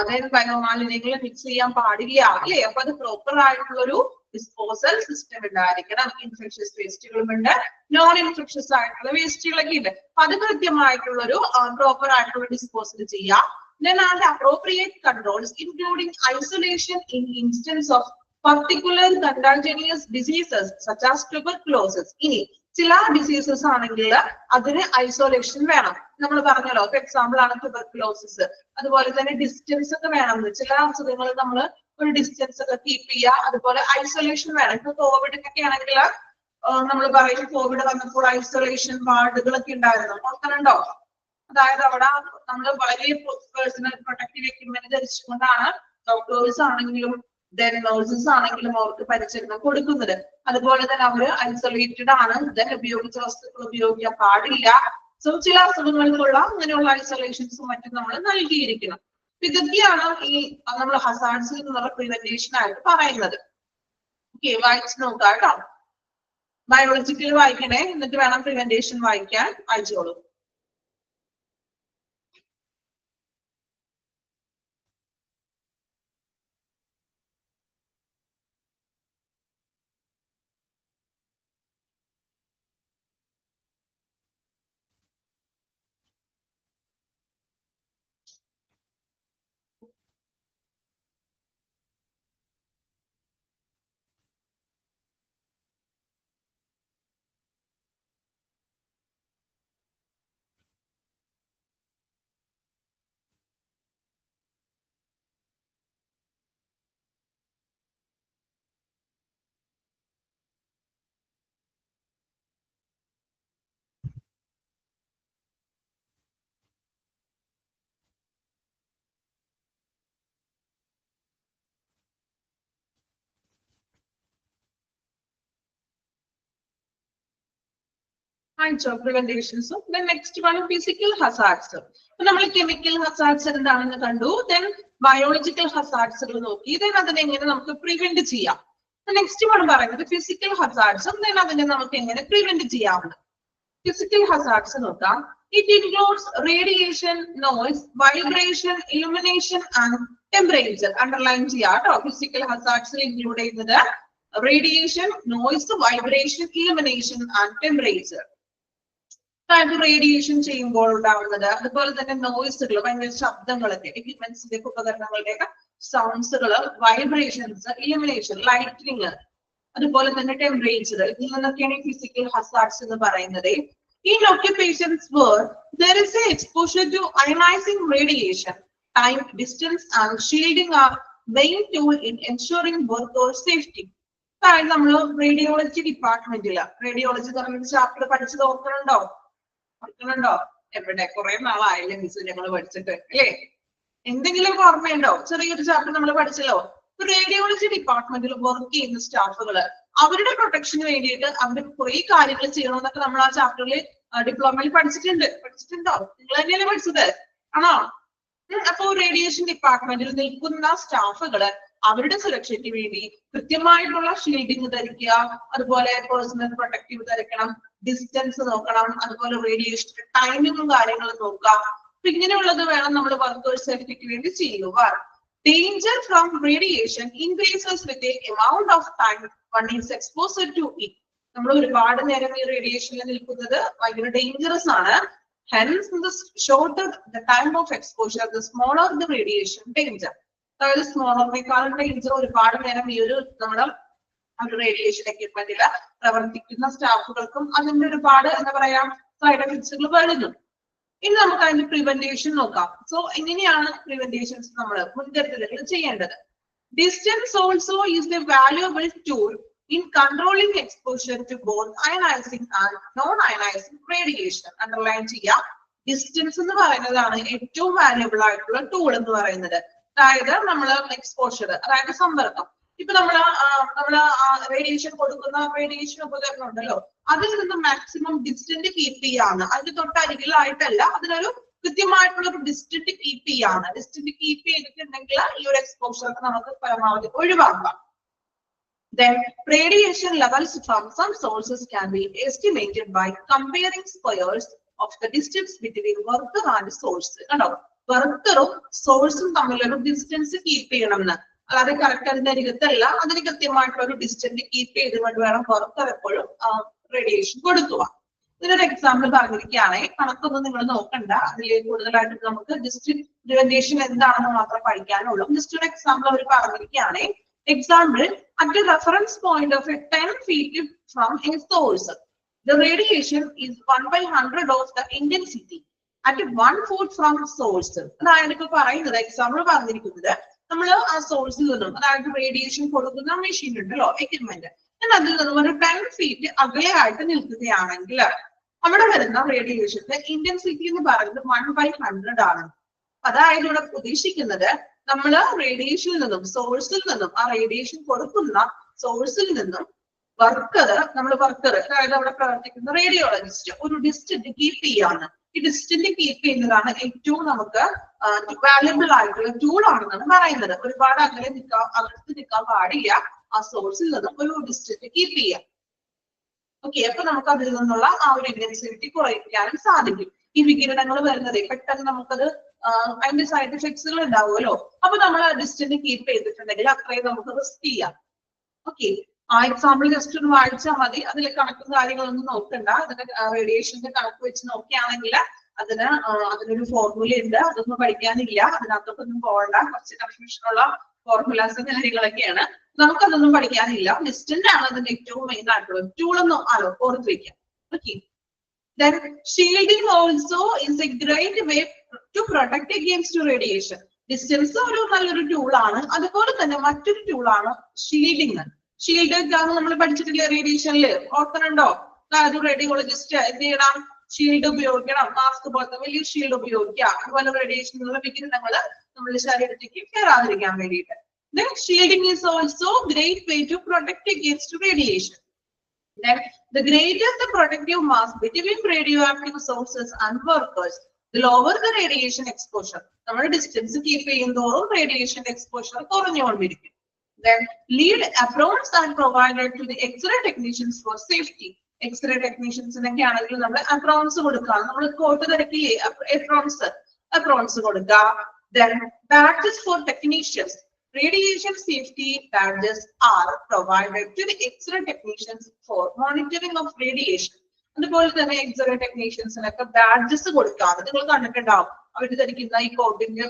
ദെൻ ബയോമാലിന്യങ്ങൾ മിക്സ് ചെയ്യാൻ പാടില്ല അല്ലെ. അപ്പൊ അത് പ്രോപ്പർ ആയിട്ടുള്ള ഒരു ഡിസ്പോസൽ സിസ്റ്റം ഉണ്ടായിരിക്കണം. ഇൻഫെക്ഷ്യസ് വേസ്റ്റുകളും ഉണ്ട്, നോൺ ഇൻഫെക്ഷ്യസ് ആയിട്ടുള്ള വേസ്റ്റുകളൊക്കെ ഉണ്ട്. അത് കൃത്യമായിട്ടുള്ള ഒരു പ്രോപ്പർ ആയിട്ടുള്ള ഡിസ്പോസൽ ചെയ്യാം. Then are the appropriate controls, including isolation in instance of particular contagious diseases such as tuberculosis. ഇനി ചില ഡിസീസസ് ആണെങ്കിൽ അതിന് ഐസൊലേഷൻ വേണം. നമ്മൾ പറഞ്ഞല്ലോ, ഫോർ എക്സാമ്പിൾ ആണ് ട്യൂബർകുലോസിസ്. അതുപോലെ തന്നെ ഡിസ്റ്റൻസ് ഒക്കെ വേണം. ചില അസുഖങ്ങൾ നമ്മൾ ഒരു ഡിസ്റ്റൻസ് ഒക്കെ കീപ്പ് ചെയ്യുക. അതുപോലെ ഐസൊലേഷൻ വേണം. ഇപ്പൊ കോവിഡ് ഒക്കെ ആണെങ്കിൽ നമ്മൾ പറയും കോവിഡ് വന്നപ്പോൾ ഐസൊലേഷൻ വാർഡുകളൊക്കെ ഉണ്ടായിരുന്നു. ഓർക്കുന്നുണ്ടോ? അതായത് അവിടെ നമ്മൾ വളരെ പേഴ്സണൽ പ്രൊട്ടക്റ്റീവ് എക്യുപ്മെന്റ് ധരിച്ചുകൊണ്ടാണ് ഡോക്ടേഴ്സ് ആണെങ്കിലും നഴ്സസ് ആണെങ്കിലും അവർക്ക് പരിചരണം കൊടുക്കുന്നത്. അതുപോലെ തന്നെ അവര് ഐസൊലേറ്റഡ് ആണ്. ഉപയോഗിച്ച വസ്തുക്കൾ ഉപയോഗിക്കാൻ പാടില്ല. സോ ചില അസുഖങ്ങൾക്കുള്ള അങ്ങനെയുള്ള ഐസൊലേഷൻസും മറ്റും നമ്മൾ നൽകിയിരിക്കണം. ഇതൊക്കെയാണ് ഈ നമ്മൾ ഹസാർഡ്സിൽ നിന്നുള്ള പ്രിവെന്റേഷൻ ആയിട്ട് പറയുന്നത്. ഓക്കെ, വായിച്ചു നോക്കാം കേട്ടോ. ബയോളജിക്കൽ വായിക്കണേ, എന്നിട്ട് വേണം പ്രിവെന്റേഷൻ വായിക്കാൻ. വായിച്ചോളൂ. Preventations. Then next one, physical hazards. നമ്മൾ കെമിക്കൽ ഹസാർഡ്സ് എന്താണെന്ന് കണ്ടു. Then ബയോളജിക്കൽ ഹസാർഡ്സ് നോക്കി. Then അതിനെ എങ്ങനെ നമുക്ക് പ്രിവെന്റ് ചെയ്യാം. നെക്സ്റ്റ് ആണ് പറയുന്നത് ഫിസിക്കൽ ഹസാർഡ്സും. Then അതിനെ നമുക്ക് എങ്ങനെ പ്രിവെന്റ് ചെയ്യാവുന്നത്. ഫിസിക്കൽ ഹസാർഡ്സ് നോക്കാം. It includes radiation, noise, vibration, illumination and temperature. Underline ചെയ്യാം കേട്ടോ. ഫിസിക്കൽ ഹസാർഡ്സിൽ ഇൻക്ലൂഡ് ചെയ്യുന്നത് radiation, noise, vibration, illumination and temperature. അതായത് റേഡിയേഷൻ ചെയ്യുമ്പോൾ ഉണ്ടാവുന്നത്, അതുപോലെ തന്നെ നോയ്സുകൾ, ഭയങ്കര ശബ്ദങ്ങളൊക്കെ, എക്യുപ്മെന്റ്സിന്റെ ഉപകരണങ്ങളുടെയൊക്കെ സൗണ്ട്സുകള്, വൈബ്രേഷൻസ്, ഇലുമിനേഷൻ, ലൈറ്റിനിങ്, അതുപോലെ തന്നെ ടെമ്പറേച്ചർ. ഇതിൽ നിന്നൊക്കെയാണ് ഫിസിക്കൽ ഹസാർഡ്സ് എന്ന് പറയുന്നത്. In occupations where there is a exposure to ionizing radiation, time, distance and shielding are main tool in ensuring worker safety. അതായത് നമ്മൾ റേഡിയോളജി ഡിപ്പാർട്ട്മെന്റില് റേഡിയോളജി പറഞ്ഞ ചാപ്റ്റർ പഠിച്ചത് ഓർക്കുന്നുണ്ടോ? എവിടെ കുറെ നാളായില്ലേ മിസ് ഞങ്ങൾ പഠിച്ചിട്ട് അല്ലേ? എന്തെങ്കിലും ഓർമ്മയുണ്ടോ? ചെറിയൊരു ചാപ്റ്റർ നമ്മൾ പഠിച്ചല്ലോ, റേഡിയോളജി ഡിപ്പാർട്ട്മെന്റിൽ വർക്ക് ചെയ്യുന്ന സ്റ്റാഫുകൾ അവരുടെ പ്രൊട്ടക്ഷന് വേണ്ടിയിട്ട് അവർ കുറെ കാര്യങ്ങൾ ചെയ്യണമെന്നൊക്കെ നമ്മൾ ആ ചാപ്റ്ററിൽ ഡിപ്ലോമയിൽ പഠിച്ചിട്ടുണ്ടോ? നിങ്ങൾ തന്നെയല്ലേ പഠിച്ചത്? ആണോ? അപ്പോ റേഡിയേഷൻ ഡിപ്പാർട്ട്മെന്റിൽ നിൽക്കുന്ന സ്റ്റാഫുകള് അവരുടെ സുരക്ഷയ്ക്ക് വേണ്ടി കൃത്യമായിട്ടുള്ള ഷീൽഡിങ് ധരിക്കുക, അതുപോലെ പേഴ്സണൽ പ്രൊട്ടക്റ്റീവ് ധരിക്കണം, ഡിസ്റ്റൻസ് നോക്കണം, അതുപോലെ റേഡിയേഷൻ ടൈമിങ്ങും കാര്യങ്ങളും നോക്കുക. അപ്പൊ ഇങ്ങനെയുള്ളത് വേണം നമ്മൾ വർക്കേഴ്സ് സേഫ്റ്റിക്ക് വേണ്ടി ചെയ്യുക. Danger from radiation increases with the amount of time one is exposed to it. നമ്മൾ ഒരുപാട് നേരം ഈ റേഡിയേഷനിൽ നിൽക്കുന്നത് ഭയങ്കര ഡേഞ്ചറസ് ആണ്. Hence, the shorter the time of exposure, the smaller the radiation danger. അതായത് സ്മോളറിനേക്കാളും ഡേഞ്ചർ ഒരുപാട് നേരം ഈ ഒരു നമ്മുടെ റേഡിയേഷൻ എക്യുപ്മെന്റിൽ പ്രവർത്തിക്കുന്ന സ്റ്റാഫുകൾക്കും അതിന്റെ ഒരുപാട് എന്താ പറയാ സൈഡ് എഫക്ട്സുകൾ വരുന്നു. ഇനി നമുക്ക് അതിന്റെ പ്രിവെന്റേഷൻ നോക്കാം. സോ എങ്ങനെയാണ് പ്രിവെന്റേഷൻസ് നമ്മൾ മുൻകരുതലുകൾ ചെയ്യേണ്ടത്? Distance also is A valuable tool in controlling exposure to both ionizing and non-ionizing radiation. Underline ചെയ്യാം. ഡിസ്റ്റൻസ് എന്ന് പറയുന്നതാണ് ഏറ്റവും വാല്യുബിൾ ആയിട്ടുള്ള ടൂൾ എന്ന് പറയുന്നത്. അതായത് നമ്മൾ എക്സ്പോഷർ, അതായത് സമ്പർക്കം. ഇപ്പൊ നമ്മള് റേഡിയേഷൻ കൊടുക്കുന്ന റേഡിയേഷൻ ഉപകരണം ഉണ്ടല്ലോ, അതിൽ നിന്ന് മാക്സിമം ഡിസ്റ്റന്റ് കീപ്പ് ചെയ്യാണ്. അതിന് തൊട്ടരികിലായിട്ടല്ല, അതിനൊരു കൃത്യമായിട്ടുള്ള ഒരു ഡിസ്റ്റന്റ് കീപ്പ് ചെയ്യാണ്. ഡിസ്റ്റന്റ് കീപ്പ് ചെയ്തിട്ടുണ്ടെങ്കിൽ ഈ ഒരു എക്സ്പോഷർ നമുക്ക് പരമാവധി ഒഴിവാക്കാം. Then radiation levels from some sources can be estimated by comparing squares of the distance between worker and source. കണ്ടോ, വർക്കറും സോഴ്സും തമ്മിലൊരു ഡിസ്റ്റൻസ് കീപ്പ് ചെയ്യണം എന്ന്. അതായത് കറക്റ്റ് അതിന്റെ അരികത്തല്ല, അതിന് കൃത്യമായിട്ടുള്ള ഒരു ഡിസ്റ്റൻസ് കീപ്പ് ചെയ്തുകൊണ്ട് വേണം വർക്കർ എപ്പോഴും റേഡിയേഷൻ കൊടുക്കുക. ഇതിനൊരു എക്സാമ്പിൾ പറഞ്ഞിരിക്കുകയാണെങ്കിൽ കണക്കൊന്നും നിങ്ങൾ നോക്കണ്ട, അതിൽ കൂടുതലായിട്ട് നമുക്ക് ജസ്റ്റ് പ്രിവെന്റേഷൻ എന്താണെന്ന് മാത്രം പഠിക്കാനുള്ളൂ. ജസ്റ്റ് ഒരു എക്സാമ്പിൾ അവർ പറഞ്ഞിരിക്കുകയാണെങ്കിൽ, example, at the reference point of a 10 feet from a source, the radiation is 1/100 of the intensity at 1 foot from source. അതായത് ഇപ്പൊ പറയുന്നത് എക്സാമ്പിൾ പറഞ്ഞിരിക്കുന്നത് നമ്മൾ ആ സോഴ്സിൽ നിന്നും, അതായത് റേഡിയേഷൻ കൊടുക്കുന്ന മെഷീൻ ഉണ്ടല്ലോ, എക്യുപ്മെന്റ്, അതിൽ നിന്നും ഒരു 10 feet അകലെയായിട്ട് നിൽക്കുകയാണെങ്കിൽ അവിടെ വരുന്ന റേഡിയേഷന്റെ ഇന്റൻസിറ്റി എന്ന് പറയുന്നത് 1/100 ആണ്. അതായത് ഇവിടെ പ്രതീക്ഷിക്കുന്നത് നമ്മൾ റേഡിയേഷനിൽ നിന്നും സോഴ്സിൽ നിന്നും ആ റേഡിയേഷൻ കൊടുക്കുന്ന സോഴ്സിൽ നിന്നും വർക്കർ അതായത് അവിടെ പ്രവർത്തിക്കുന്ന റേഡിയോളജിസ്റ്റ് ഒരു ഡിസ്റ്റന്റ് കീപ്പ് ചെയ്യാണ്. ഈ ഡിസ്റ്റന്റ് കീപ്പ് ചെയ്യുന്നതാണ് ഏറ്റവും നമുക്ക് വാല്യുബിൾ ആയിട്ടുള്ള ടൂൾ ആണെന്നാണ് പറയുന്നത്. ഒരുപാട് അകലത്ത് നിൽക്കാൻ പാടില്ല, ആ സോഴ്സിൽ നിന്നും ഒരു ഡിസ്റ്റന്റ് കീപ്പ് ചെയ്യാം. ഓക്കെ, അപ്പൊ നമുക്ക് അതിൽ നിന്നുള്ള ആ ഒരു ഇന്റൻസിറ്റി കുറയ്ക്കാനും സാധിക്കും. ഈ വികിരണങ്ങൾ വരുന്നത് പെട്ടെന്ന് നമുക്കത് അതിന്റെ സൈഡ് എഫക്ട്സുകൾ ഉണ്ടാവുമല്ലോ, അപ്പൊ നമ്മൾ ഡിസ്റ്റന്റ് കീപ്പ് ചെയ്തിട്ടുണ്ടെങ്കിൽ അത്രയും നമുക്ക് റിസ്ക് ചെയ്യാം. ഓക്കെ, ആ എക്സാമ്പിൾ ജസ്റ്റ് ഒന്ന് വായിച്ചാൽ മതി, അതിലെ കണക്കും കാര്യങ്ങളൊന്നും നോക്കണ്ട. അതിന്റെ റേഡിയേഷന്റെ കണക്ക് വെച്ച് നോക്കുകയാണെങ്കിൽ അതിനൊരു ഫോർമുല ഉണ്ട്, അതൊന്നും പഠിക്കാനില്ല, അതിനകത്തൊന്നും പോകണ്ട. കുറച്ച് കൺഫ്യൂഷനുള്ള ഫോർമുലാസ് കാര്യങ്ങളൊക്കെയാണ്, നമുക്കതൊന്നും പഠിക്കാനില്ല. ഡിസ്റ്റന്റ് ആണ് അതിന്റെ ഏറ്റവും മെയിൻ ആയിട്ടുള്ള ടൂളൊന്നും ഓർത്ത് വെക്കാം. Okay, then shielding also is a great way to protect against radiation. Distance ഒരു നല്ലൊരു ടൂൾ ആണ്, അതുപോലെ തന്നെ മറ്റൊരു ടൂൾ ആണ് ഷീൽഡിങ്. ഷീൽഡ് ആണ് നമ്മൾ പഠിച്ചിട്ടില്ല റേഡിയേഷനിൽ, ഓർക്കുന്നുണ്ടോ? അതായത് റേഡിയോളജിസ്റ്റ് എന്ത് ചെയ്യണം? ഷീൽഡ് ഉപയോഗിക്കണം, മാസ്ക് പോലത്തെ വലിയ ഷീൽഡ് ഉപയോഗിക്കുക, അതുപോലെ റേഡിയേഷനുള്ള വികിരണങ്ങൾ നമ്മുടെ ശരീരത്തേക്ക് കയറാതിരിക്കാൻ വേണ്ടിയിട്ട്. Then shielding is also great way to protect against radiation. Then the greater the protective mass between radioactive sources and workers, the lower the radiation exposure. നമ്മുടെ ഡിസ്റ്റൻസ് കീപ്പ് ചെയ്യുന്നതോറും radiation exposure കുറഞ്ഞുകൊണ്ടിരിക്കും. Then lead aprons are provided to the X-ray technicians for safety. X-ray techniciansനൊക്കെ ആണെങ്കിൽ നമ്മൾ aprons കൊടുക്കുക, നമ്മൾ coat ധരിക്കില്ലേ, aprons കൊടുക്കുക. Then badges for technicians. Radiation safety badges are provided to the X-ray technicians for monitoring of radiation. അതുപോലെ തന്നെ x-ray ടെക്നീഷ്യൻസിനൊക്കെ badges കൊടുക്കാറ് നിങ്ങൾ കണ്ടിട്ടുണ്ടാവും. അവർ ധരിക്കുന്ന ഈ കോട്ടിന്റെ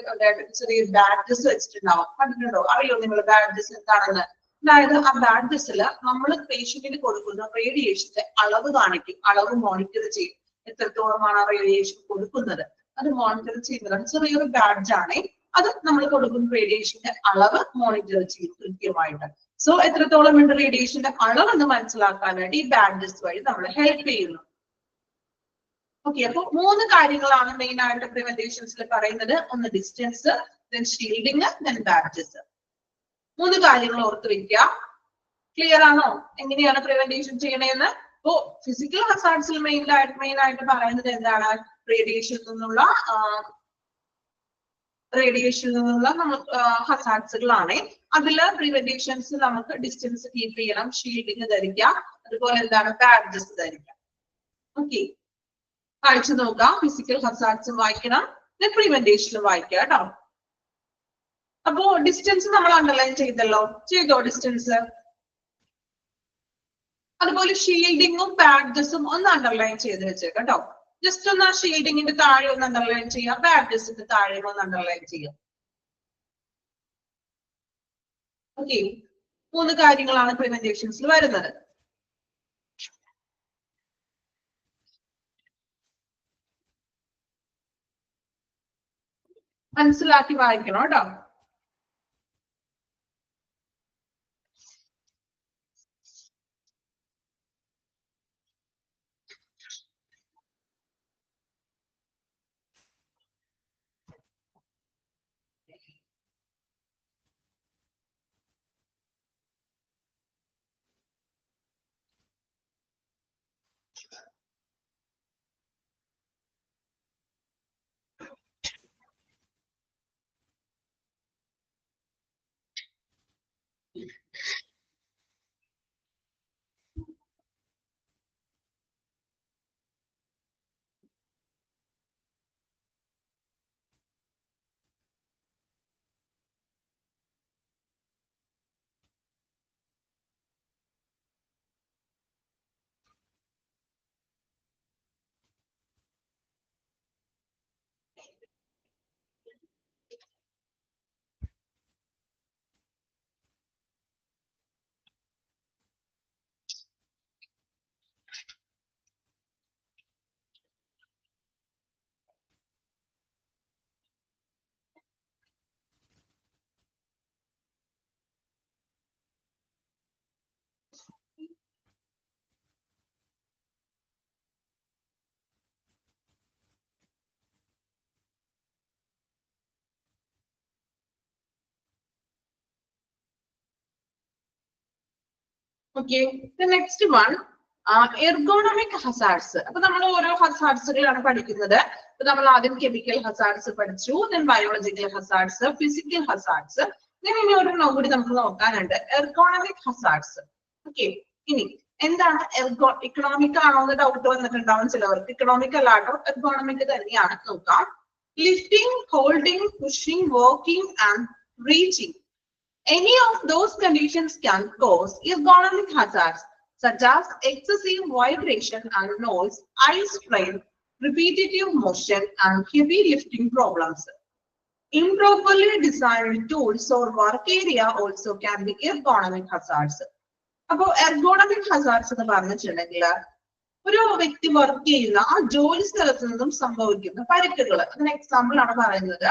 ചെറിയ ബാഡ്ജസ് വെച്ചിട്ടുണ്ടാവും, കണ്ടിട്ടുണ്ടോ? അറിയോ നിങ്ങൾ ബാഡ്ജസ് എന്താണെന്ന്? അതായത് ആ ബാഡ്ജസിൽ നമ്മൾ പേഷ്യന്റിന് കൊടുക്കുന്ന റേഡിയേഷന്റെ അളവ് കാണിക്കും, അളവ് മോണിറ്റർ ചെയ്യും. എത്രത്തോളമാണ് ആ റേഡിയേഷൻ കൊടുക്കുന്നത് അത് മോണിറ്റർ ചെയ്യുന്നതാണ് ചെറിയൊരു ബാഡ്ജാണ്. അത് നമ്മൾ കൊടുക്കുന്ന റേഡിയേഷന്റെ അളവ് മോണിറ്റർ ചെയ്യും കൃത്യമായിട്ട്. സോ എത്രത്തോളം ഉണ്ട് റേഡിയേഷന്റെ അളവ് എന്ന് മനസ്സിലാക്കാനായിട്ട് ഈ ബാഡ്ജസ് വഴി നമ്മളെ ഹെൽപ്പ് ചെയ്യുന്നു. ഓക്കെ, അപ്പൊ 3 കാര്യങ്ങളാണ് മെയിൻ ആയിട്ട് പ്രിവെന്റേഷൻസിൽ പറയുന്നത്. ഒന്ന് distance, then shielding, then badges. മൂന്ന് കാര്യങ്ങൾ ഓർത്ത് വെക്കുക. ക്ലിയർ ആണോ എങ്ങനെയാണ് പ്രിവെന്റേഷൻ ചെയ്യണേന്ന്? അപ്പോ ഫിസിക്കൽ ഹസാർഡ്സിൽ മെയിൻ ആയിട്ട് പറയുന്നത് എന്താണ്? റേഡിയേഷനിൽ നിന്നുള്ള ഹസാർഡ്സുകളാണ്. അതില് പ്രിവെന്റേഷൻസ് നമുക്ക് ഡിസ്റ്റൻസ് കീപ്പ് ചെയ്യണം, ഷീൽഡിങ് ധരിക്കാം, അതുപോലെ എന്താണ് ബാഡ്ജസ് ധരിക്കാം. ഓക്കെ, വായിച്ചു നോക്കാം. ഫിസിക്കൽ ഹസാർഡ്സ് വായിക്കണം, പ്രിവെന്റേഷനും വായിക്കാം കേട്ടോ. അപ്പോ ഡിസ്റ്റൻസ് നമ്മൾ അണ്ടർലൈൻ ചെയ്തല്ലോ, ചെയ്തോ ഡിസ്റ്റൻസ്? അതുപോലെ ഷീൽഡിങ്ങും ബാഡ്ജസും ഒന്ന് അണ്ടർലൈൻ ചെയ്ത് വെച്ചേക്കാം കേട്ടോ. ജസ്റ്റ് ഒന്ന് ആ ഷീൽഡിങ്ങിന്റെ താഴെ ഒന്ന് അണ്ടർലൈൻ ചെയ്യാം, ബാഡ്ജസിന്റെ താഴെ ഒന്ന് അണ്ടർലൈൻ ചെയ്യാം. ഓക്കെ, മൂന്ന് കാര്യങ്ങളാണ് പ്രിവെന്റേഷൻസിൽ വരുന്നത്. മനസ്സിലാക്കി വായിക്കണം കേട്ടോ. Okay, the next one, ergonomic hazards. അപ്പൊ നമ്മൾ ഓരോ ഹസാർഡ്സുകളാണ് പഠിക്കുന്നത്. അപ്പൊ നമ്മൾ ആദ്യം കെമിക്കൽ ഹസാർഡ്സ് പഠിച്ചു, then biological hazards, physical hazards, then ഇനി ഒരെണ്ണം കൂടി നമുക്ക് നോക്കാനുണ്ട്, എർഗോണമിക് ഹസാർഡ്സ്. ഓക്കെ, ഇനി എന്താണ് ഇക്കണോമിക് ആണോ എന്ന് ഡൗട്ട് വന്നിട്ടുണ്ടാവും ചിലവർക്ക്. ഇക്കണോമിക് അല്ലാട്ടോ, എർഗോണമിക് തന്നെയാണ്. നോക്കാം. Lifting, holding, pushing, walking and reaching. Any of those conditions can cause ergonomic hazards such as excessive vibration and noise, eye strain, repetitive motion, and heavy lifting problems. Improperly designed tools or work area also can be ergonomic hazards. അപ്പോൾ ergonomic hazards എന്ന് പറഞ്ഞിട്ടുണ്ടെങ്കിൽ ഒരു വ്യക്തി work ചെയ്യുന്ന ആ ജോലി സ്ഥലത്ത് നിന്നും സംഭവിക്കുന്ന പരിക്കുകൾ. അതിന് എക്സാമ്പിൾ ആണ് പറയുന്നത്.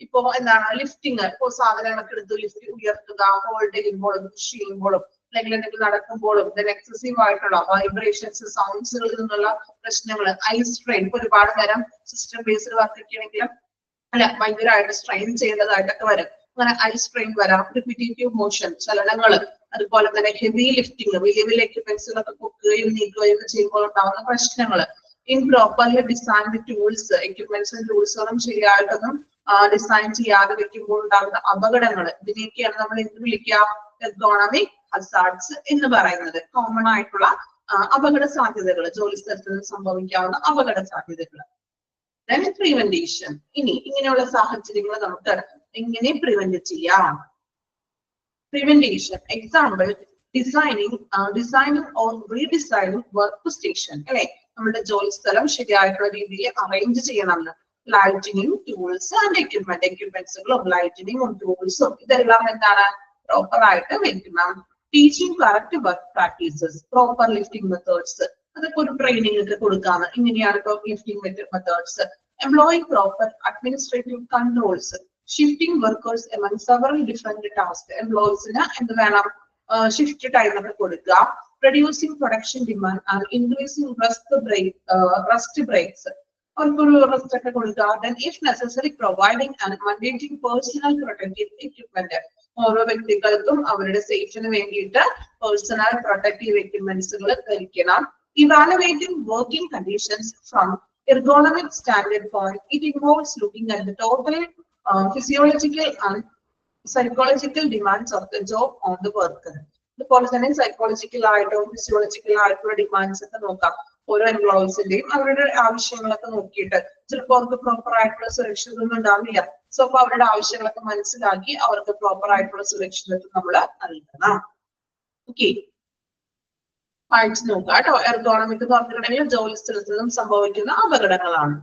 ഇപ്പോ എന്താണ് ലിഫ്റ്റിംഗ്, ഇപ്പോ സാധനങ്ങളൊക്കെ എടുത്ത് ലിഫ്റ്റ് ഉയർത്തുക, ഹോൾഡ് ചെയ്യുമ്പോഴും പുഷ് ചെയ്യുമ്പോഴും അല്ലെങ്കിൽ എന്തെങ്കിലും നടക്കുമ്പോഴും എക്സസീവ് ആയിട്ടുള്ള വൈബ്രേഷൻസ്, സൗണ്ട്സുകളിൽ നിന്നുള്ള പ്രശ്നങ്ങൾ, ഐ സ്ട്രെയിൻ. ഇപ്പൊ ഒരുപാട് നേരം സിസ്റ്റം ബേസ്ഡ് വർക്ക് ഒക്കെയാണെങ്കിലും അല്ല ഭയങ്കരമായിട്ട് സ്ട്രെയിൻ ചെയ്യേണ്ടതായിട്ടൊക്കെ വരും. അങ്ങനെ ഐ സ്ട്രെയിൻ വരാം, റിപ്പീറ്റീവ് മോഷൻ, ചലനങ്ങൾ, അതുപോലെ തന്നെ ഹെവി ലിഫ്റ്റിംഗ്, വലിയ വലിയ എക്യുപ്മെന്റ്സുകളൊക്കെ പൊക്കുകയും നീക്കുകയും ഒക്കെ ചെയ്യുമ്പോൾ ഉണ്ടാവുന്ന പ്രശ്നങ്ങൾ. ഇംപ്രോപ്പർലി ഡിസൈൻഡ് ടൂൾസ്, എക്യുപ്മെന്റ്സും ടൂൾസുകളും ശരിയായിട്ടൊന്നും ഡിസൈൻ ചെയ്യാതെ വെക്കുമ്പോൾ ഉണ്ടാകുന്ന അപകടങ്ങൾ, ഇതിനെയൊക്കെയാണ് നമ്മൾ എന്ത് വിളിക്കുക? എർഗോണമിക് ഹസാർഡ്സ് എന്ന് പറയുന്നത്. കോമൺ ആയിട്ടുള്ള അപകട സാധ്യതകൾ, ജോലി സ്ഥലത്ത് നിന്ന് സംഭവിക്കാവുന്ന അപകട സാധ്യതകൾ. പ്രിവെന്റേഷൻ. ഇനി ഇങ്ങനെയുള്ള സാഹചര്യങ്ങൾ നമുക്ക് എങ്ങനെ പ്രിവെന്റ് ചെയ്യാം? Prevention example, designing or redesigning work station. അല്ലെ, നമ്മുടെ ജോലി സ്ഥലം ശരിയായിട്ടുള്ള രീതിയിൽ അറേഞ്ച് ചെയ്യണം. ലൈറ്റിനിങ് ടൂൾസ് ആൻഡ് എക്യുപ്മെന്റ്സുകളും ലൈറ്റിനിങ്ങും ടൂൾസും ഇതെല്ലാം എന്താണ് പ്രോപ്പർ ആയിട്ട് വെക്കണം. Teaching correct work practices, proper lifting methods, അതൊക്കെ ഒരു ട്രെയിനിങ് ഒക്കെ കൊടുക്കാന്ന്. ഇങ്ങനെയാണ് ഇപ്പോൾ lifting methods. Employing proper administrative controls, shifting workers among several different task. എംപ്ലോയീസിന് എന്ത് വേണം? ഷിഫ്റ്റ് ടൈം ഒക്കെ കൊടുക്കുക. Reducing production demand and increasing rest breaks. അവർക്കൊരു റെസ്റ്റ് ഒക്കെ കൊടുക്കുക. then if necessary providing and mandating personal protective equipment. ഓരോ വ്യക്തികൾക്കും അവരുടെ സേഫിന് വേണ്ടിയിട്ട് പേഴ്സണൽ പ്രൊട്ടക്റ്റീവ് എക്യുപ്മെന്റ്സുകൾ ധരിക്കണം. Evaluating working conditions from ergonomic standpoint, it involves looking at the total physiological and psychological demands of the job on the worker. അതുപോലെ തന്നെ psychological ആയിട്ടും physiological ആയിട്ടുള്ള demands ഒക്കെ നോക്കാം. ഓരോ എംപ്ലോയീസിന്റെയും അവരുടെ ആവശ്യങ്ങളൊക്കെ നോക്കിയിട്ട് ചിലപ്പോൾ അവർക്ക് പ്രോപ്പർ ആയിട്ടുള്ള സുരക്ഷിതത്വം ഉണ്ടാവില്ല. സോ അപ്പൊ അവരുടെ ആവശ്യങ്ങളൊക്കെ മനസ്സിലാക്കി അവർക്ക് പ്രോപ്പർ ആയിട്ടുള്ള സുരക്ഷിതത്വം നമ്മൾ നൽകണം. ഓക്കെ, വായിച്ചു നോക്കാം കേട്ടോ. എർഗോണമിക് എന്ന് പറഞ്ഞിട്ടുണ്ടെങ്കിൽ ജോലി സ്ഥലത്ത് സംഭവിക്കുന്ന അപകടങ്ങളാണ്.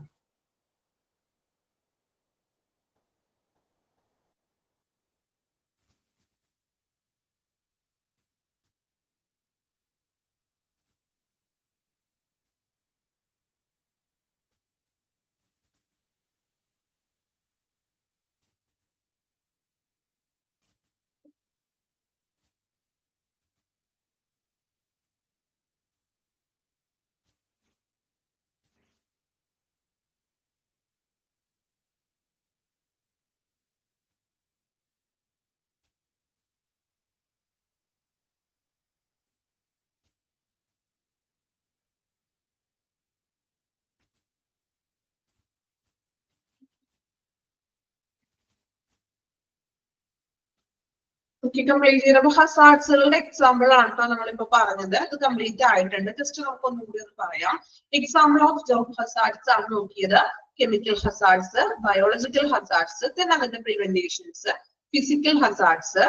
കംപ്ലീറ്റ് ചെയ്തപ്പോ ഹസാർഡ്സുകളുടെ എക്സാമ്പിൾ ആണ് കേട്ടോ നമ്മളിപ്പോ പറഞ്ഞത്. അത് കംപ്ലീറ്റ് ആയിട്ടുണ്ട്. ജസ്റ്റ് നമുക്കൊന്നും കൂടി ഒന്ന് പറയാം. എക്സാമ്പിൾ ഓഫ് ജോബ് ഹസാർഡ്സ് ആണ് നോക്കിയത്. Chemical hazards, biological hazards, then അതിന്റെ പ്രിവെന്റേഷൻസ്, ഫിസിക്കൽ ഹസാർഡ്സ്,